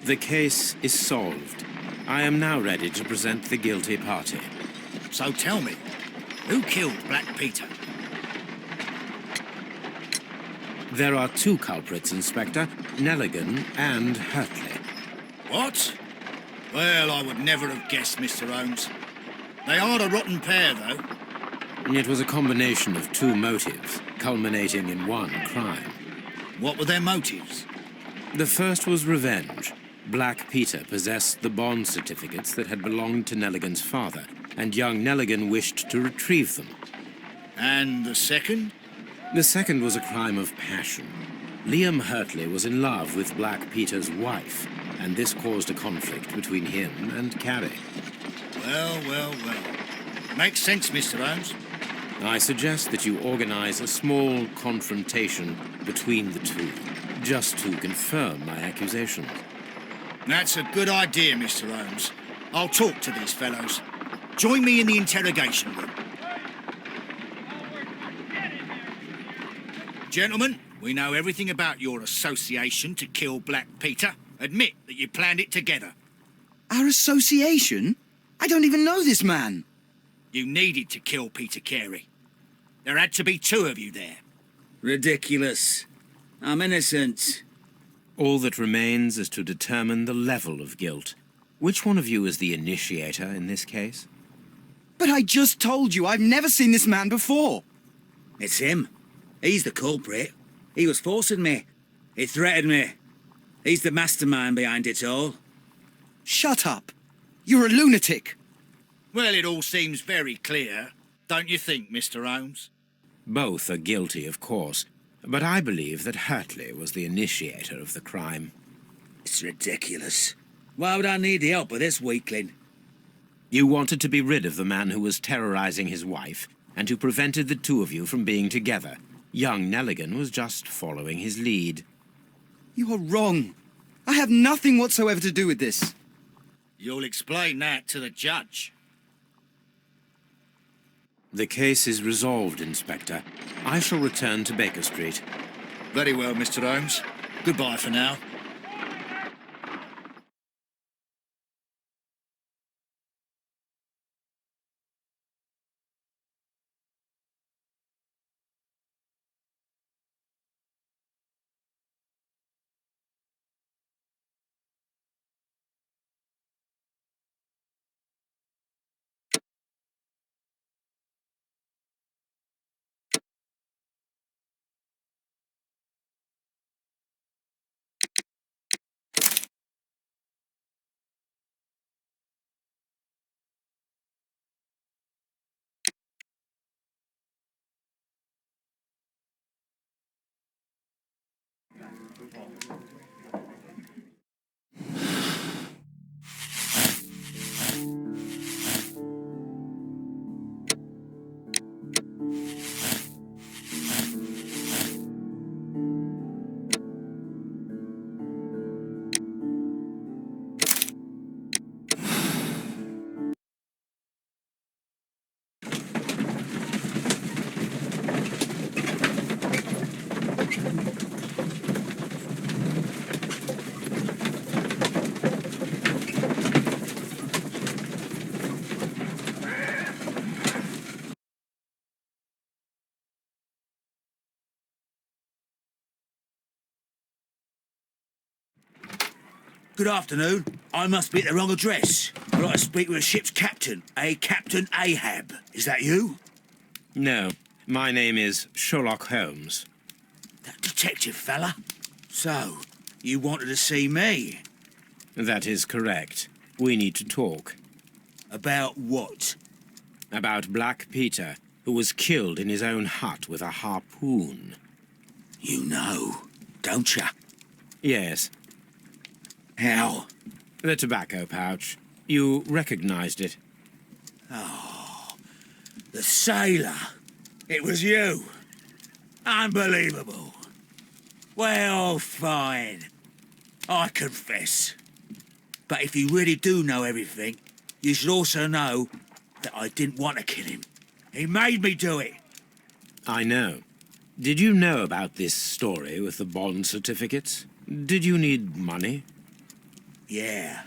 The case is solved. I am now ready to present the guilty party. So tell me, who killed Black Peter? There are two culprits, Inspector, Nelligan and Hurtley. What? Well, I would never have guessed, Mr. Holmes. They are a rotten pair, though. It was a combination of two motives, culminating in one crime. What were their motives? The first was revenge. Black Peter possessed the bond certificates that had belonged to Nelligan's father, and young Nelligan wished to retrieve them. And the second? The second was a crime of passion. Liam Hurtley was in love with Black Peter's wife, and this caused a conflict between him and Carrie. Well, well, well. Makes sense, Mr. Holmes. I suggest that you organize a small confrontation between the two, just to confirm my accusations. That's a good idea, Mr. Holmes. I'll talk to these fellows. Join me in the interrogation room. Gentlemen, we know everything about your association to kill Black Peter. Admit that you planned it together. Our association? I don't even know this man. You needed to kill Peter Carey. There had to be two of you there. Ridiculous. I'm innocent. All that remains is to determine the level of guilt. Which one of you is the initiator in this case? But I just told you I've never seen this man before. It's him. He's the culprit. He was forcing me. He threatened me. He's the mastermind behind it all. Shut up. You're a lunatic. Well, it all seems very clear, don't you think, Mr. Holmes? Both are guilty, of course, but I believe that Hurtley was the initiator of the crime. It's ridiculous. Why would I need the help of this weakling? You wanted to be rid of the man who was terrorizing his wife, and who prevented the two of you from being together. Young Nelligan was just following his lead. You are wrong. I have nothing whatsoever to do with this. You'll explain that to the judge. The case is resolved, Inspector. I shall return to Baker Street. Very well, Mr. Holmes. Goodbye for now. Good afternoon. I must be at the wrong address. I'd like to speak with a ship's captain, a Captain Ahab. Is that you? No, my name is Sherlock Holmes. That detective fella? So, you wanted to see me? That is correct. We need to talk. About what? About Black Peter, who was killed in his own hut with a harpoon. You know, don't ya? Yes. How? The tobacco pouch. You recognized it. The sailor. It was you. Unbelievable. Well, fine. I confess. But if you really do know everything, you should also know that I didn't want to kill him. He made me do it. I know. Did you know about this story with the bond certificates? Did you need money? Yeah.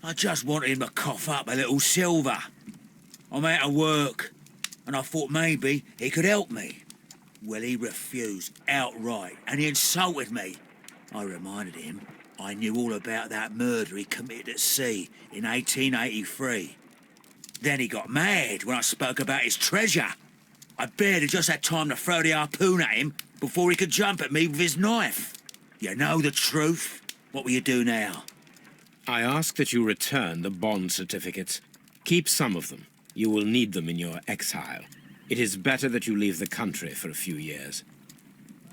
I just wanted him to cough up a little silver. I'm out of work, and I thought maybe he could help me. Well, he refused outright, and he insulted me. I reminded him I knew all about that murder he committed at sea in 1883. Then he got mad when I spoke about his treasure. I barely just had time to throw the harpoon at him before he could jump at me with his knife. You know the truth. What will you do now? I ask that you return the bond certificates. Keep some of them. You will need them in your exile. It is better that you leave the country for a few years.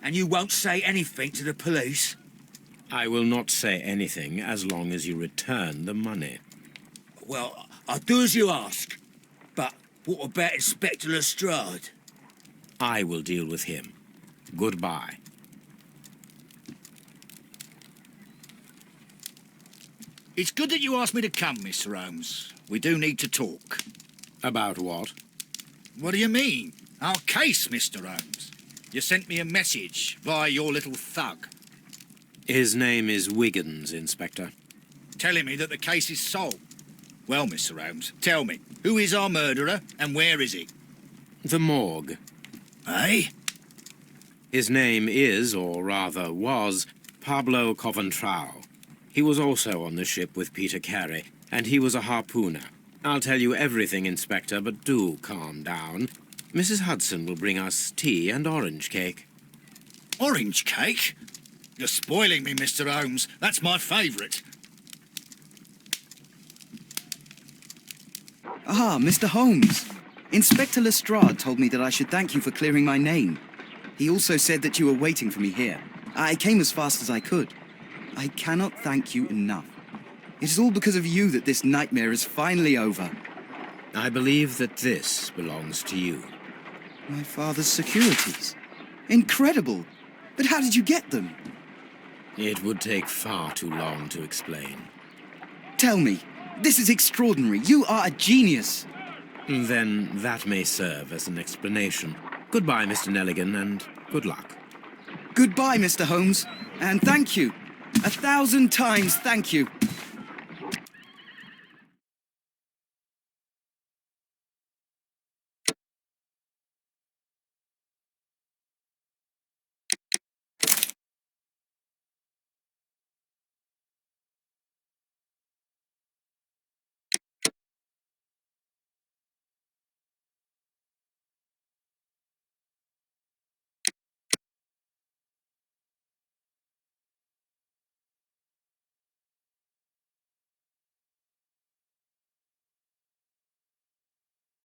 And you won't say anything to the police? I will not say anything as long as you return the money. Well, I'll do as you ask. But what about Inspector Lestrade? I will deal with him. Goodbye. It's good that you asked me to come, Mr. Holmes. We do need to talk. About what? What do you mean? Our case, Mr. Holmes. You sent me a message via your little thug, His name is Wiggins, Inspector. telling me that the case is solved. Well, Mr. Holmes, tell me, who is our murderer and where is he? The morgue. Eh? His name is, or rather was, Pablo Coventrao. He was also on the ship with Peter Carey, and he was a harpooner. I'll tell you everything, Inspector, but do calm down. Mrs. Hudson will bring us tea and orange cake. Orange cake? You're spoiling me, Mr. Holmes. That's my favourite. Ah, Mr. Holmes. Inspector Lestrade told me that I should thank you for clearing my name. He also said that you were waiting for me here. I came as fast as I could. I cannot thank you enough. It is all because of you that this nightmare is finally over. I believe that this belongs to you. My father's securities. Incredible! But how did you get them? It would take far too long to explain. Tell me. This is extraordinary. You are a genius. Then that may serve as an explanation. Goodbye, Mr. Nelligan, and good luck. Goodbye, Mr. Holmes. And thank you. 1,000 times thank you.